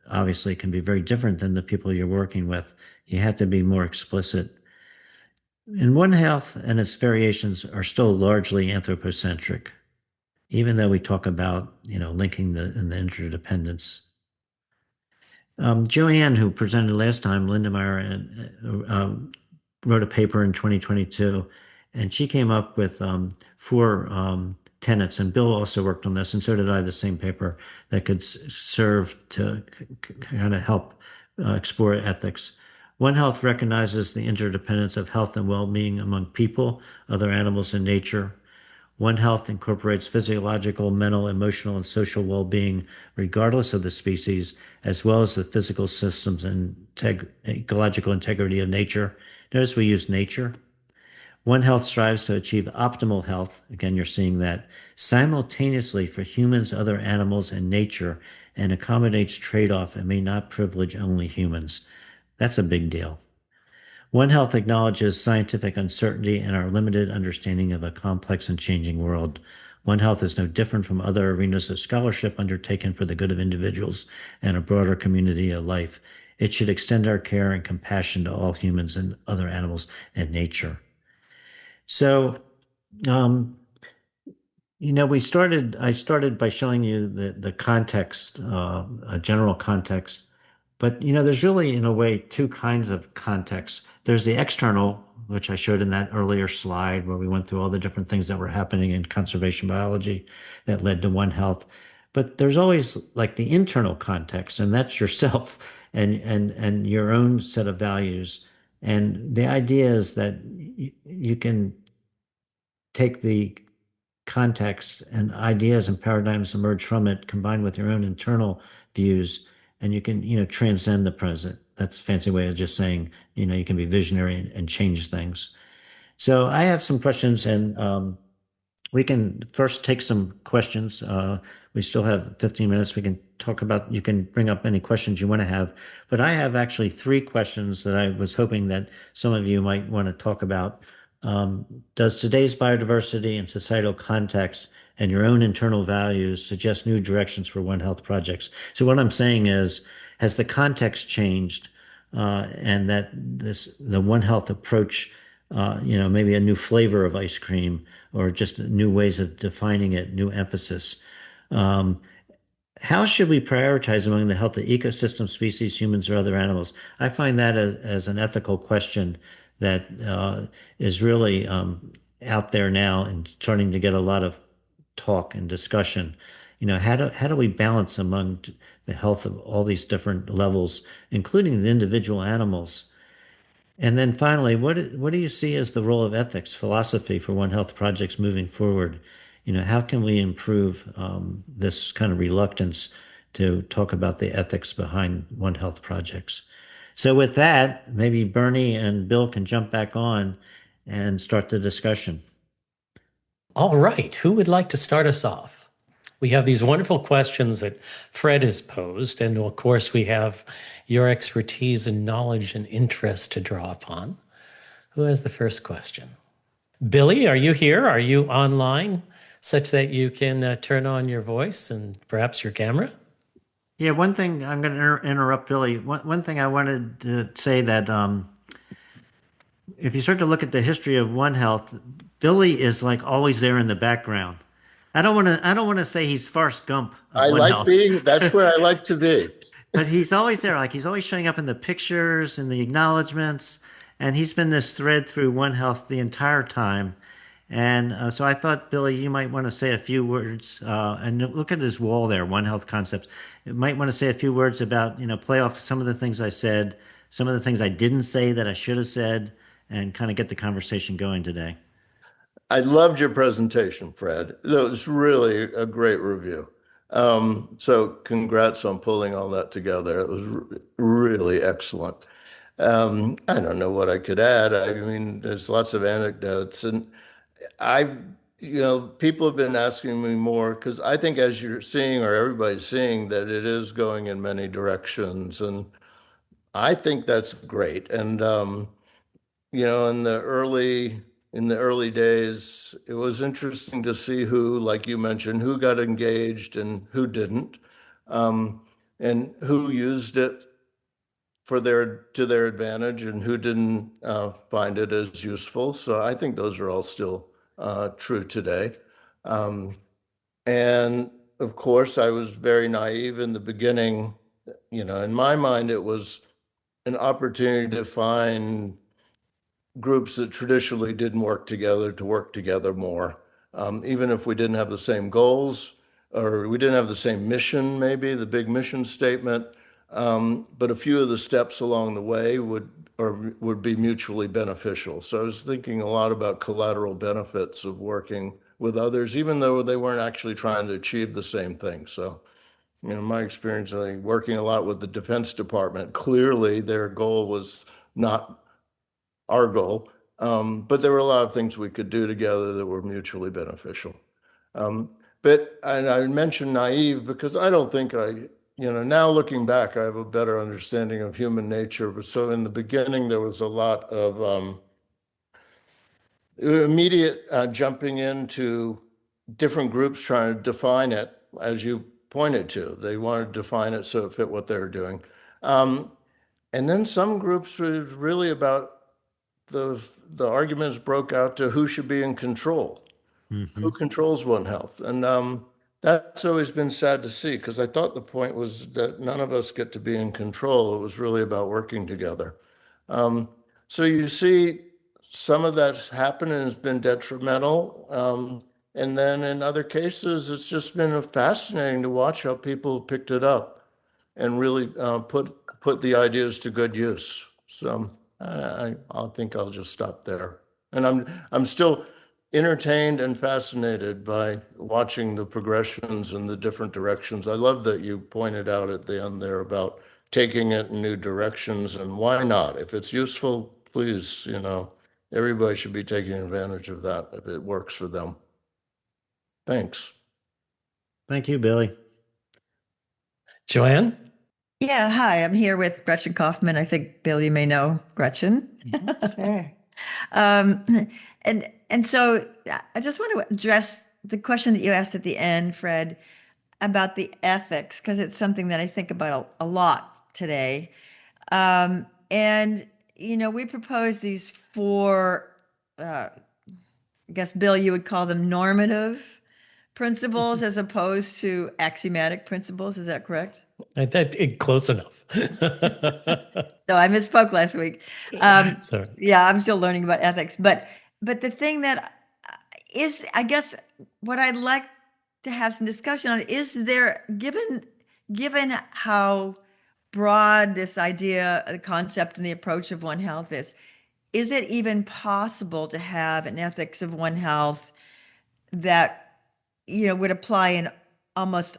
obviously can be very different than the people you're working with. You have to be more explicit. And One Health and its variations are still largely anthropocentric, even though we talk about, linking the interdependence. Joanne, who presented last time, Lindemeyer, wrote a paper in 2022, and she came up with 4 tenets, and Bill also worked on this, and so did I, the same paper that could serve to kind of help explore ethics. One Health recognizes the interdependence of health and well-being among people, other animals, and nature. One Health incorporates physiological, mental, emotional, and social well-being, regardless of the species, as well as the physical systems and ecological integrity of nature. Notice we use nature. One Health strives to achieve optimal health. Again, you're seeing that simultaneously for humans, other animals, and nature, and accommodates trade-off and may not privilege only humans. That's a big deal. One Health acknowledges scientific uncertainty and our limited understanding of a complex and changing world. One Health is no different from other arenas of scholarship undertaken for the good of individuals and a broader community of life. It should extend our care and compassion to all humans and other animals and nature. So, I started by showing you the context, a general context. But there's really, in a way, 2 kinds of contexts. There's the external, which I showed in that earlier slide, where we went through all the different things that were happening in conservation biology that led to One Health. But there's always like the internal context, and that's yourself and your own set of values. And the idea is that you can take the context and ideas and paradigms emerge from it, combined with your own internal views, and you can, transcend the present. That's a fancy way of just saying, you can be visionary and change things. So I have some questions, and we can first take some questions. We still have 15 minutes. We can talk about, you can bring up any questions you want to have. But I have actually 3 questions that I was hoping that some of you might want to talk about. Does today's biodiversity and societal context and your own internal values suggest new directions for One Health projects? So what I'm saying is, has the context changed, and that the One Health approach, maybe a new flavor of ice cream or just new ways of defining it, new emphasis? How should we prioritize among the health of ecosystem, species, humans, or other animals? I find that as an ethical question that is really out there now and starting to get a lot of talk and discussion. How do we balance among the health of all these different levels, including the individual animals? And then finally, what do you see as the role of ethics, philosophy for One Health projects moving forward? How can we improve this kind of reluctance to talk about the ethics behind One Health projects? So with that, maybe Bernie and Bill can jump back on and start the discussion. All right. Who would like to start us off? We have these wonderful questions that Fred has posed, and of course, we have your expertise and knowledge and interest to draw upon. Who has the first question? Billy, are you here? Are you online such that you can turn on your voice and perhaps your camera? Yeah, one thing I'm going to interrupt Billy. One thing I wanted to say that if you start to look at the history of One Health, Billy is like always there in the background. I don't want to say he's Forrest Gump of I One like Health, being, that's where I like to be. but he's always there. Like he's always showing up in the pictures and the acknowledgments, and he's been this thread through One Health the entire time. And so I thought, Billy, you might want to say a few words. And look at his wall there, One Health Concepts. You might want to say a few words about, play off some of the things I said, some of the things I didn't say that I should have said, and kind of get the conversation going today. I loved your presentation, Fred. That was really a great review. So congrats on pulling all that together. It was really excellent. I don't know what I could add. I mean, there's lots of anecdotes, and I, people have been asking me more because I think as you're seeing, or everybody's seeing, that it is going in many directions, and I think that's great. And in the early days, it was interesting to see who, like you mentioned, who got engaged and who didn't, and who used it to their advantage and who didn't find it as useful. So I think those are all still true today. Um, and of course, I was very naive in the beginning. In my mind, it was an opportunity to find groups that traditionally didn't work together to work together more. Even if we didn't have the same goals or we didn't have the same mission, maybe the big mission statement, but a few of the steps along the way would be mutually beneficial. So I was thinking a lot about collateral benefits of working with others, even though they weren't actually trying to achieve the same thing. So, my experience, working a lot with the Defense Department, clearly their goal was not our goal. But there were a lot of things we could do together that were mutually beneficial. And I mentioned naive because I don't think now looking back, I have a better understanding of human nature. But so in the beginning, there was a lot of immediate jumping into different groups trying to define it, as you pointed to. They wanted to define it so it fit what they were doing. And then some groups were really about the arguments broke out to who should be in control, who controls One Health. And that's always been sad to see because I thought the point was that none of us get to be in control. It was really about working together. So you see some of that's happened and has been detrimental. And then in other cases, it's just been fascinating to watch how people picked it up and really put the ideas to good use. So I think I'll just stop there. And I'm still entertained and fascinated by watching the progressions and the different directions. I love that you pointed out at the end there about taking it in new directions, and why not? If it's useful, please, everybody should be taking advantage of that if it works for them. Thanks. Thank you, Billy. Joanne? Yeah, hi, I'm here with Gretchen Kaufman. I think Bill, you may know Gretchen. Sure. And so I just want to address the question that you asked at the end, Fred, about the ethics, because it's something that I think about a lot today. And, we propose these four, I guess, Bill, you would call them normative principles as opposed to axiomatic principles. Is that correct? Close enough. No, I misspoke last week. Sorry. Yeah, I'm still learning about ethics. But the thing that is, I guess, what I'd like to have some discussion on is there, given how broad this idea, the concept, and the approach of One Health is it even possible to have an ethics of One Health that would apply in almost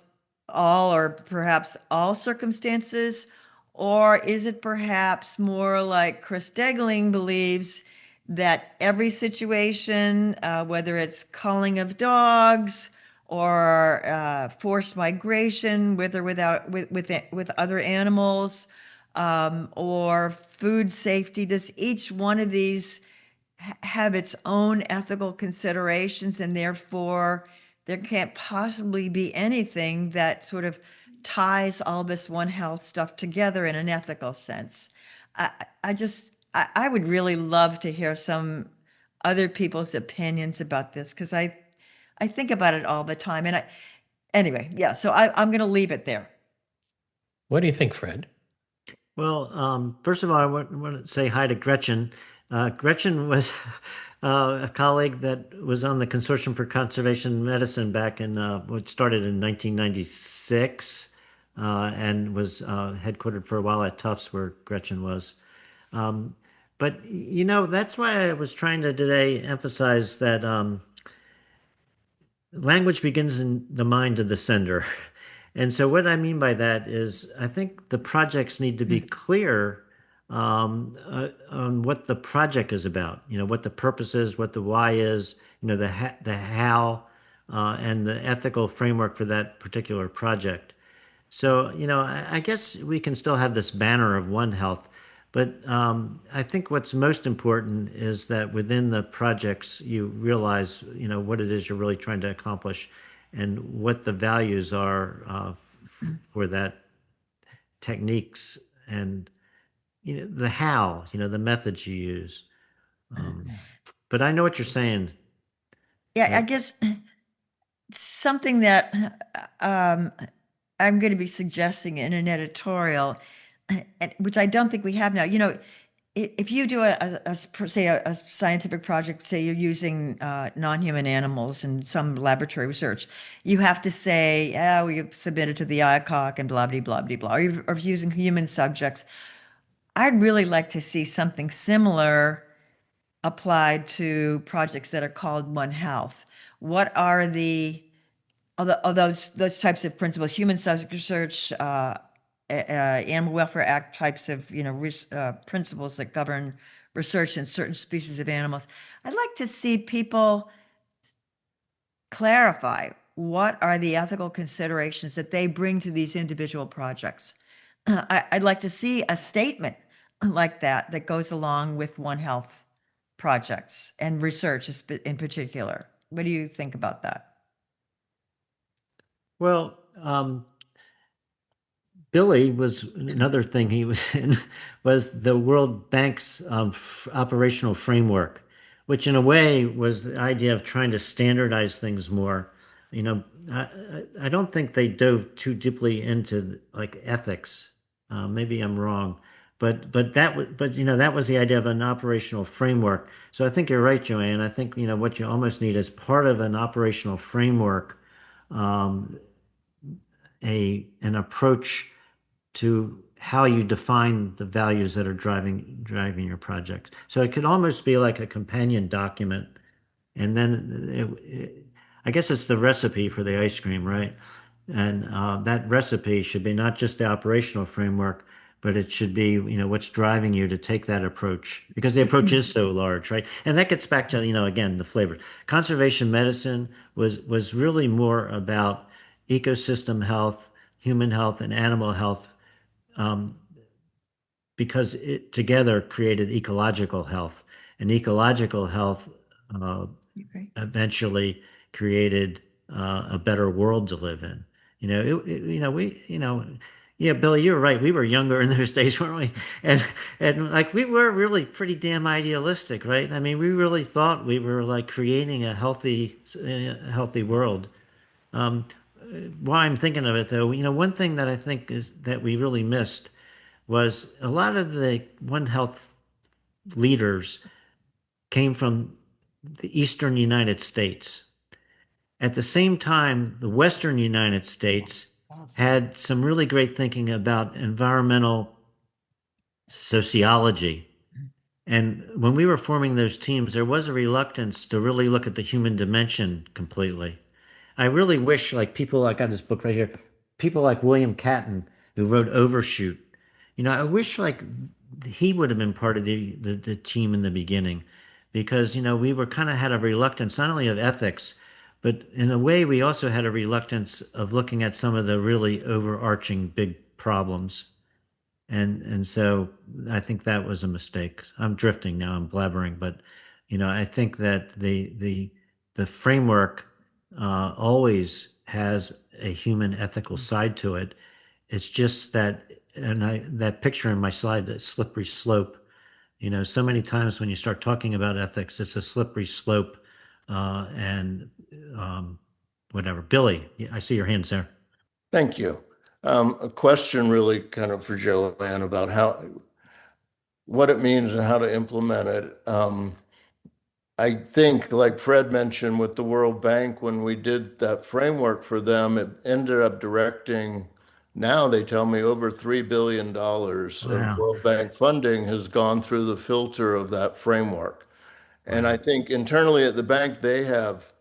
all or perhaps all circumstances? Or is it perhaps more like Chris Degling believes that every situation, whether it's culling of dogs or forced migration with or without with other animals, or food safety? Does each one of these have its own ethical considerations, and therefore there can't possibly be anything that sort of ties all this One Health stuff together in an ethical sense? I would really love to hear some other people's opinions about this, because I think about it all the time. And anyway, yeah, so I'm going to leave it there. What do you think, Fred? Well, first of all, I want to say hi to Gretchen. Gretchen was a colleague that was on the Consortium for Conservation Medicine back in what started in 1996 and was headquartered for a while at Tufts, where Gretchen was. But that's why I was trying to today emphasize that language begins in the mind of the sender. And so what I mean by that is I think the projects need to be clear on what the project is about, what the purpose is, what the why is, the how, and the ethical framework for that particular project. So, I guess we can still have this banner of One Health, but I think what's most important is that within the projects, you realize, what it is you're really trying to accomplish and what the values are for that techniques and, the how, the methods you use. But I know what you're saying. Yeah, I guess something that I'm going to be suggesting in an editorial, which I don't think we have now. If you do say a scientific project, say you're using non-human animals in some laboratory research, you have to say, "Yeah, we submitted to the ICOC and blah blah blah blah blah." Or if using human subjects, I'd really like to see something similar applied to projects that are called One Health. What are those types of principles, human subject research, Animal Welfare Act types of principles that govern research in certain species of animals? I'd like to see people clarify what are the ethical considerations that they bring to these individual projects. I'd like to see a statement like that goes along with One Health projects and research in particular. What do you think about that? Well, Billy was another thing he was in was the World Bank's operational framework, which in a way was the idea of trying to standardize things more. I don't think they dove too deeply into like ethics. Maybe I'm wrong, but that was the idea of an operational framework. So I think you're right, Joanne. I think what you almost need is part of an operational framework, an approach to how you define the values that are driving your project. So it could almost be like a companion document, and then I guess it's the recipe for the ice cream, right? And that recipe should be not just the operational framework, but it should be what's driving you to take that approach, because the approach is so large, right? And that gets back to again the flavor. Conservation medicine was really more about ecosystem health, human health, and animal health, because it together created ecological health, and ecological health eventually created a better world to live in. Yeah, Billy, you were right. We were younger in those days, weren't we? And like we were really pretty damn idealistic, right? I mean, we really thought we were like creating a healthy world. While I'm thinking of it, though, one thing that I think is that we really missed was a lot of the One Health leaders came from the Eastern United States. At the same time, the Western United States had some really great thinking about environmental sociology. And when we were forming those teams, there was a reluctance to really look at the human dimension completely. I really wish, like people, I got this book right here, people like William Catton, who wrote Overshoot. I wish like he would have been part of the team in the beginning, because, we were kind of had a reluctance, not only of ethics, But in a way, we also had a reluctance of looking at some of the really overarching big problems. And so I think that was a mistake. I'm drifting now, I'm blabbering, but I think that the framework always has a human ethical side to it. It's just that, that picture in my slide, that slippery slope. So many times when you start talking about ethics, it's a slippery slope, and whatever. Billy, I see your hands there. Thank you. A question really kind of for Joanne about what it means and how to implement it. I think, like Fred mentioned with the World Bank, when we did that framework for them, it ended up directing, now they tell me over $3 billion of Wow. World Bank funding has gone through the filter of that framework. And I think internally at the bank, they have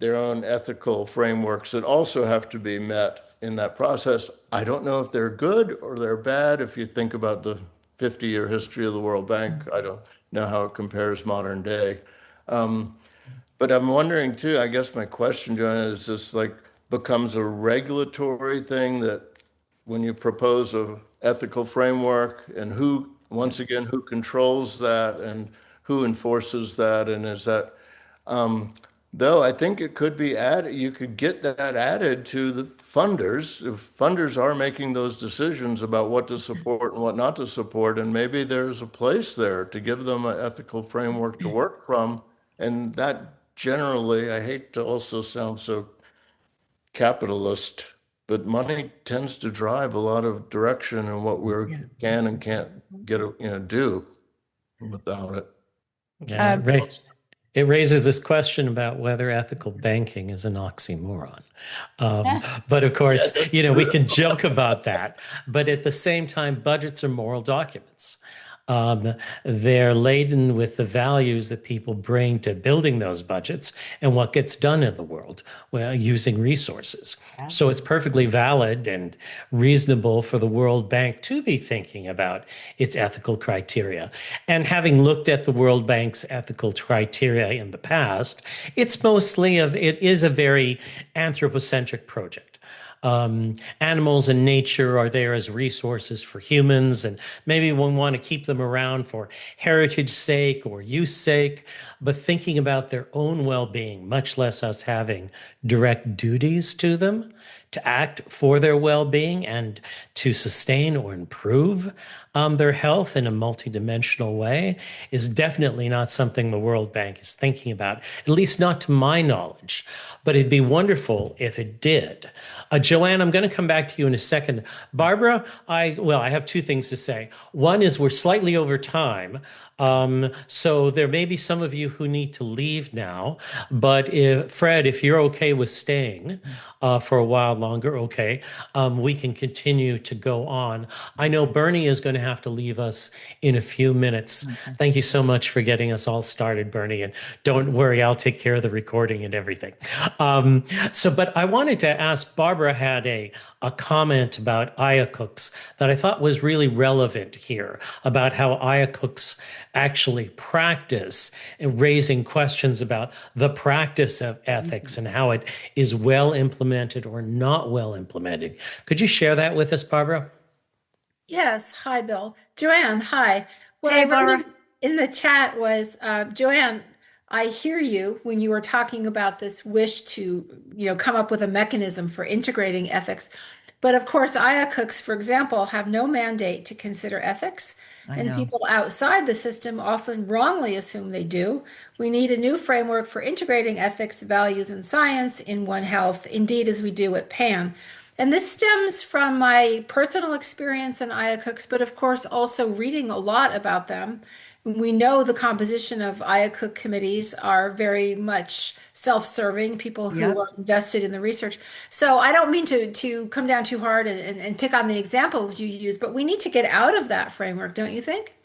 their own ethical frameworks that also have to be met in that process. I don't know if they're good or they're bad. If you think about the 50-year history of the World Bank, I don't know how it compares modern day. But I'm wondering too, I guess my question, Joanna, is this like becomes a regulatory thing that when you propose a ethical framework and who, once again, who controls that and who enforces that? And is that, though I think it could be added, you could get that added to the funders. If funders are making those decisions about what to support and what not to support, and maybe there's a place there to give them an ethical framework to work from. And that generally, I hate to also sound so capitalist, but money tends to drive a lot of direction in what we can and can't do without it. Yeah, it raises this question about whether ethical banking is an oxymoron. But of course, we can joke about that. But at the same time, budgets are moral documents. They're laden with the values that people bring to building those budgets and what gets done in the world using resources. So it's perfectly valid and reasonable for the World Bank to be thinking about its ethical criteria. And having looked at the World Bank's ethical criteria in the past, it is a very anthropocentric project. Animals and nature are there as resources for humans, and maybe we want to keep them around for heritage sake or use sake, but thinking about their own well-being, much less us having direct duties to them to act for their well-being and to sustain or improve their health in a multidimensional way, is definitely not something the World Bank is thinking about, at least not to my knowledge. But it'd be wonderful if it did. Joanne, I'm going to come back to you in a second. Barbara, I have two things to say. One is we're slightly over time. So there may be some of you who need to leave now, but Fred, if you're okay with staying for a while longer, okay, we can continue to go on. I know Bernie is going to have to leave us in a few minutes. Okay. Thank you so much for getting us all started, Bernie, and don't worry, I'll take care of the recording and everything. But I wanted to ask, Barbara had a comment about Ecohealth that I thought was really relevant here, about how Ecohealth actually practice raising questions about the practice of ethics and how it is well implemented or not well implemented. Could you share that with us, Barbara? Yes. Hi, Bill. Joanne, hi. What Hey, I Barbara. wrote in the chat was, Joanne, I hear you when you were talking about this wish to, come up with a mechanism for integrating ethics. But of course, IACUCs, for example, have no mandate to consider ethics. And people outside the system often wrongly assume they do. We need a new framework for integrating ethics, values, and science in One Health, indeed, as we do at PAN. And this stems from my personal experience in IACUCs, but of course, also reading a lot about them. We know the composition of IACUC committees are very much self-serving, people who are invested in the research. So I don't mean to come down too hard and pick on the examples you use, but we need to get out of that framework, don't you think?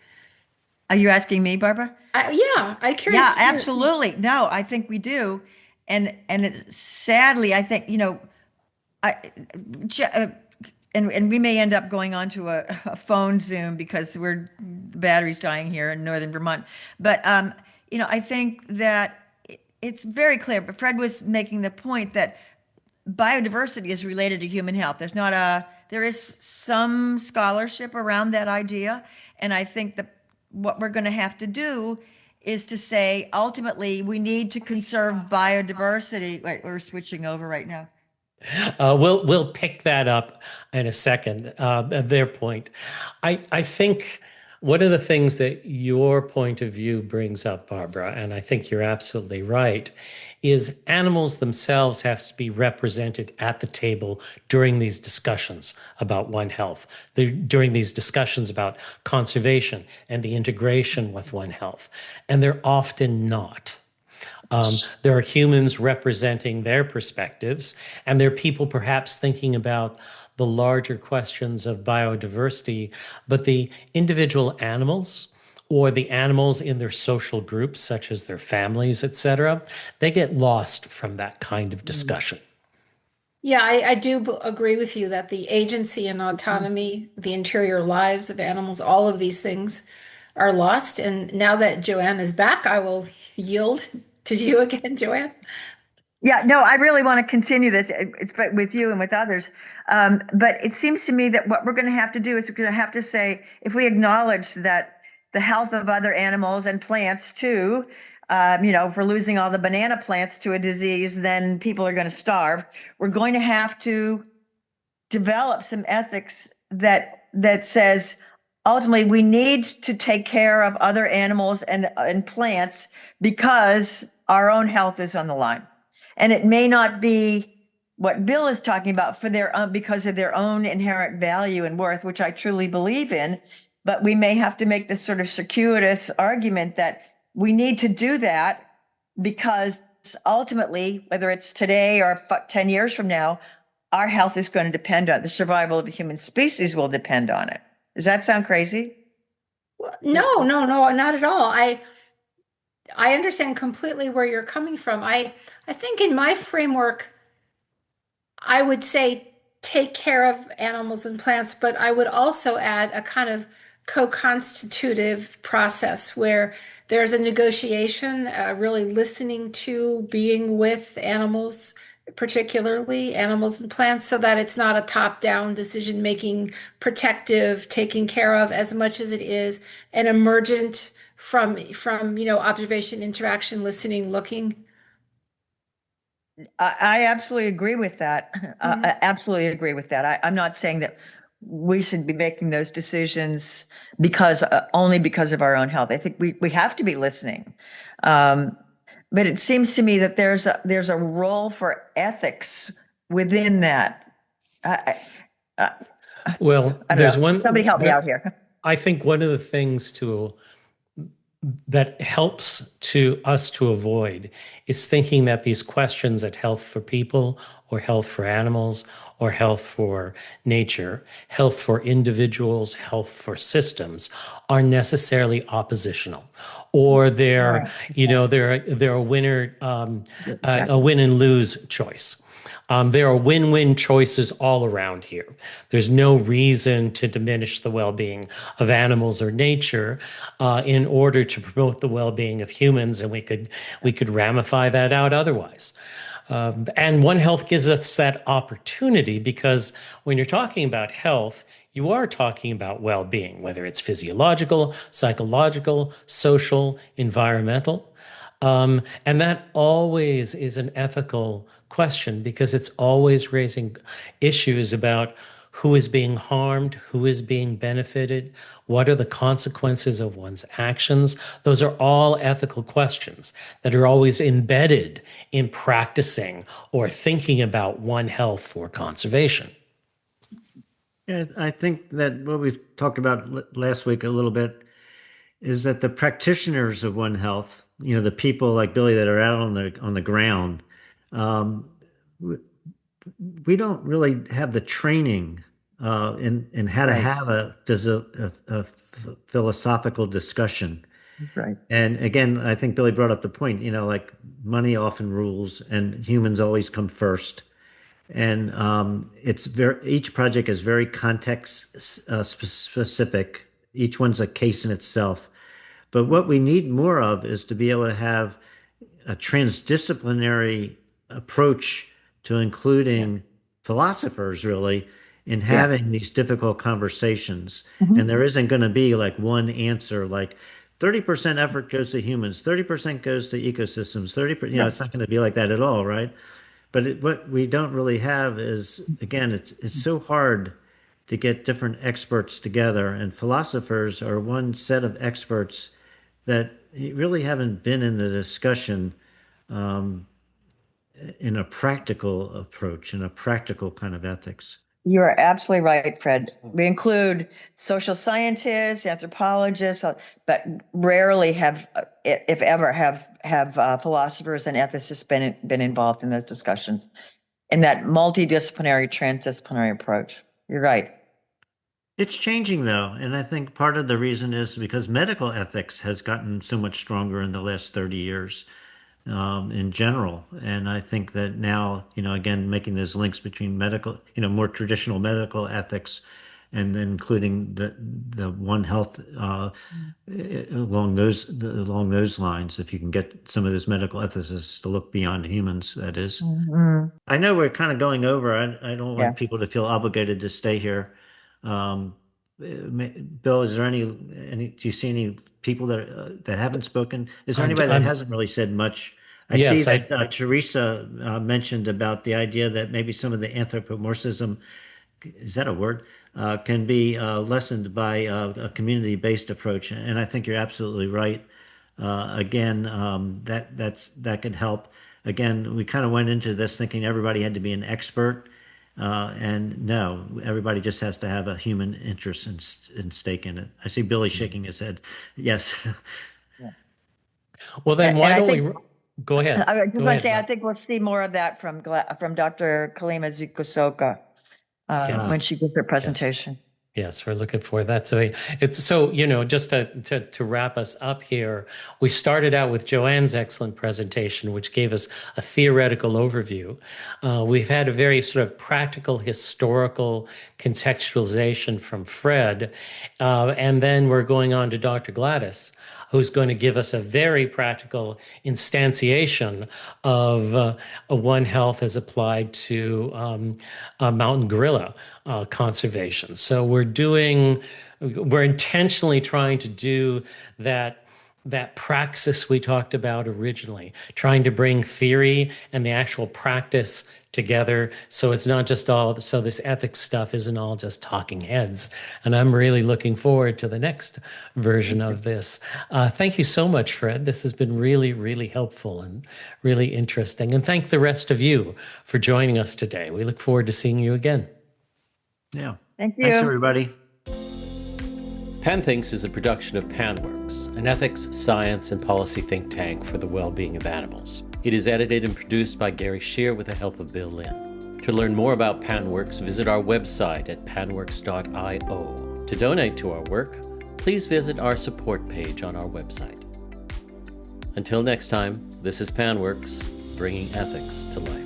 Are you asking me, Barbara? I'm curious. Yeah, absolutely. No, I think we do. And it's sadly, I think, and we may end up going on to a phone Zoom because the battery's dying here in northern Vermont. But I think that it's very clear, but Fred was making the point that biodiversity is related to human health. There is some scholarship around that idea. And I think that what we're going to have to do is to say, ultimately, we need to conserve biodiversity. Wait, we're switching over right now. We'll pick that up in a second, their point. I think one of the things that your point of view brings up, Barbara, and I think you're absolutely right, is animals themselves have to be represented at the table during these discussions about One Health, during these discussions about conservation and the integration with One Health. And they're often not. There are humans representing their perspectives, and there are people perhaps thinking about the larger questions of biodiversity, but the individual animals or the animals in their social groups, such as their families, etc., they get lost from that kind of discussion. Yeah, I do agree with you that the agency and autonomy, the interior lives of animals, all of these things are lost. And now that Joanne is back, I will yield to you again, Joanne. Yeah, no, I really want to continue this. It's with you and with others. But it seems to me that what we're going to have to do is we're going to have to say, if we acknowledge that the health of other animals and plants too, if we're losing all the banana plants to a disease, then people are going to starve. We're going to have to develop some ethics that says, ultimately, we need to take care of other animals and plants because our own health is on the line. And it may not be what Bill is talking about for their own, because of their own inherent value and worth, which I truly believe in. But we may have to make this sort of circuitous argument that we need to do that because ultimately, whether it's today or 10 years from now, our health is going to depend on it. The survival of the human species will depend on it. Does that sound crazy? No, not at all. I understand completely where you're coming from. I think in my framework, I would say take care of animals and plants, but I would also add a kind of co-constitutive process where there's a negotiation, really listening to, being with animals, particularly animals and plants, so that it's not a top-down decision-making, protective, taking care of, as much as it is an emergent from observation, interaction, listening, looking. I absolutely agree with that. I absolutely agree with that. I'm not saying that we should be making those decisions only because of our own health. I think we have to be listening. But it seems to me that there's a role for ethics within that. Well, there's one. Somebody help me out here. I think one of the things that helps us to avoid is thinking that these questions at health for people or health for animals or health for nature, health for individuals, health for systems are necessarily oppositional, or they're a winner, a win and lose choice. There are win-win choices all around here. There's no reason to diminish the well-being of animals or nature in order to promote the well-being of humans, and we could ramify that out otherwise. And One Health gives us that opportunity because when you're talking about health, you are talking about well-being, whether it's physiological, psychological, social, environmental. And that always is an ethical question because it's always raising issues about who is being harmed, who is being benefited, what are the consequences of one's actions. Those are all ethical questions that are always embedded in practicing or thinking about One Health for conservation. Yeah, I think that what we've talked about last week a little bit is that the practitioners of One Health, the people like Billy that are out on the ground, we don't really have the training in how to have a philosophical discussion. Right. And again, I think Billy brought up the point, like money often rules and humans always come first. And each project is very context specific. Each one's a case in itself. But what we need more of is to be able to have a transdisciplinary approach to including philosophers really in having these difficult conversations. And there isn't going to be like one answer, like 30% effort goes to humans, 30% goes to ecosystems, 30%, it's not going to be like that at all, right? But what we don't really have is, again, it's so hard to get different experts together, and philosophers are one set of experts that really haven't been in the discussion in a practical approach, in a practical kind of ethics. You're absolutely right, Fred. We include social scientists, anthropologists, but rarely have, if ever, have philosophers and ethicists been involved in those discussions, in that multidisciplinary, transdisciplinary approach. You're right. It's changing though, and I think part of the reason is because medical ethics has gotten so much stronger in the last 30 years. In general. And I think that now, again, making those links between medical, more traditional medical ethics and then including the One Health along those lines, if you can get some of those medical ethicists to look beyond humans, that is. I know we're kind of going over. I don't want people to feel obligated to stay here. Bill, is there any? Do you see any people that haven't spoken? Is there anybody that hasn't really said much? I see that Teresa mentioned about the idea that maybe some of the anthropomorphism, is that a word, can be lessened by a community-based approach, and I think you're absolutely right. Again, that could help. Again, we kind of went into this thinking everybody had to be an expert. And no, everybody just has to have a human interest and stake in it. I see Billy shaking his head. Yes. Well, then why don't we go ahead? I was just going to say, I think we'll see more of that from Dr. Klemens Zukosoka when she gives her presentation. Yes, we're looking for that. So just to wrap us up here, we started out with Joanne's excellent presentation, which gave us a theoretical overview. We've had a very sort of practical, historical contextualization from Fred. And then we're going on to Dr. Gladys, who's going to give us a very practical instantiation of One Health as applied to mountain gorilla conservation. So we're intentionally trying to do that praxis we talked about originally, trying to bring theory and the actual practice together. So it's not just so this ethics stuff isn't all just talking heads. And I'm really looking forward to the next version of this. Thank you so much, Fred. This has been really, really helpful and really interesting. And thank the rest of you for joining us today. We look forward to seeing you again. Yeah. Thank you. Thanks, everybody. PanThinks is a production of PanWorks, an ethics, science, and policy think tank for the well-being of animals. It is edited and produced by Gary Shear with the help of Bill Lynn. To learn more about PanWorks, visit our website at panworks.io. To donate to our work, please visit our support page on our website. Until next time, this is PanWorks, bringing ethics to life.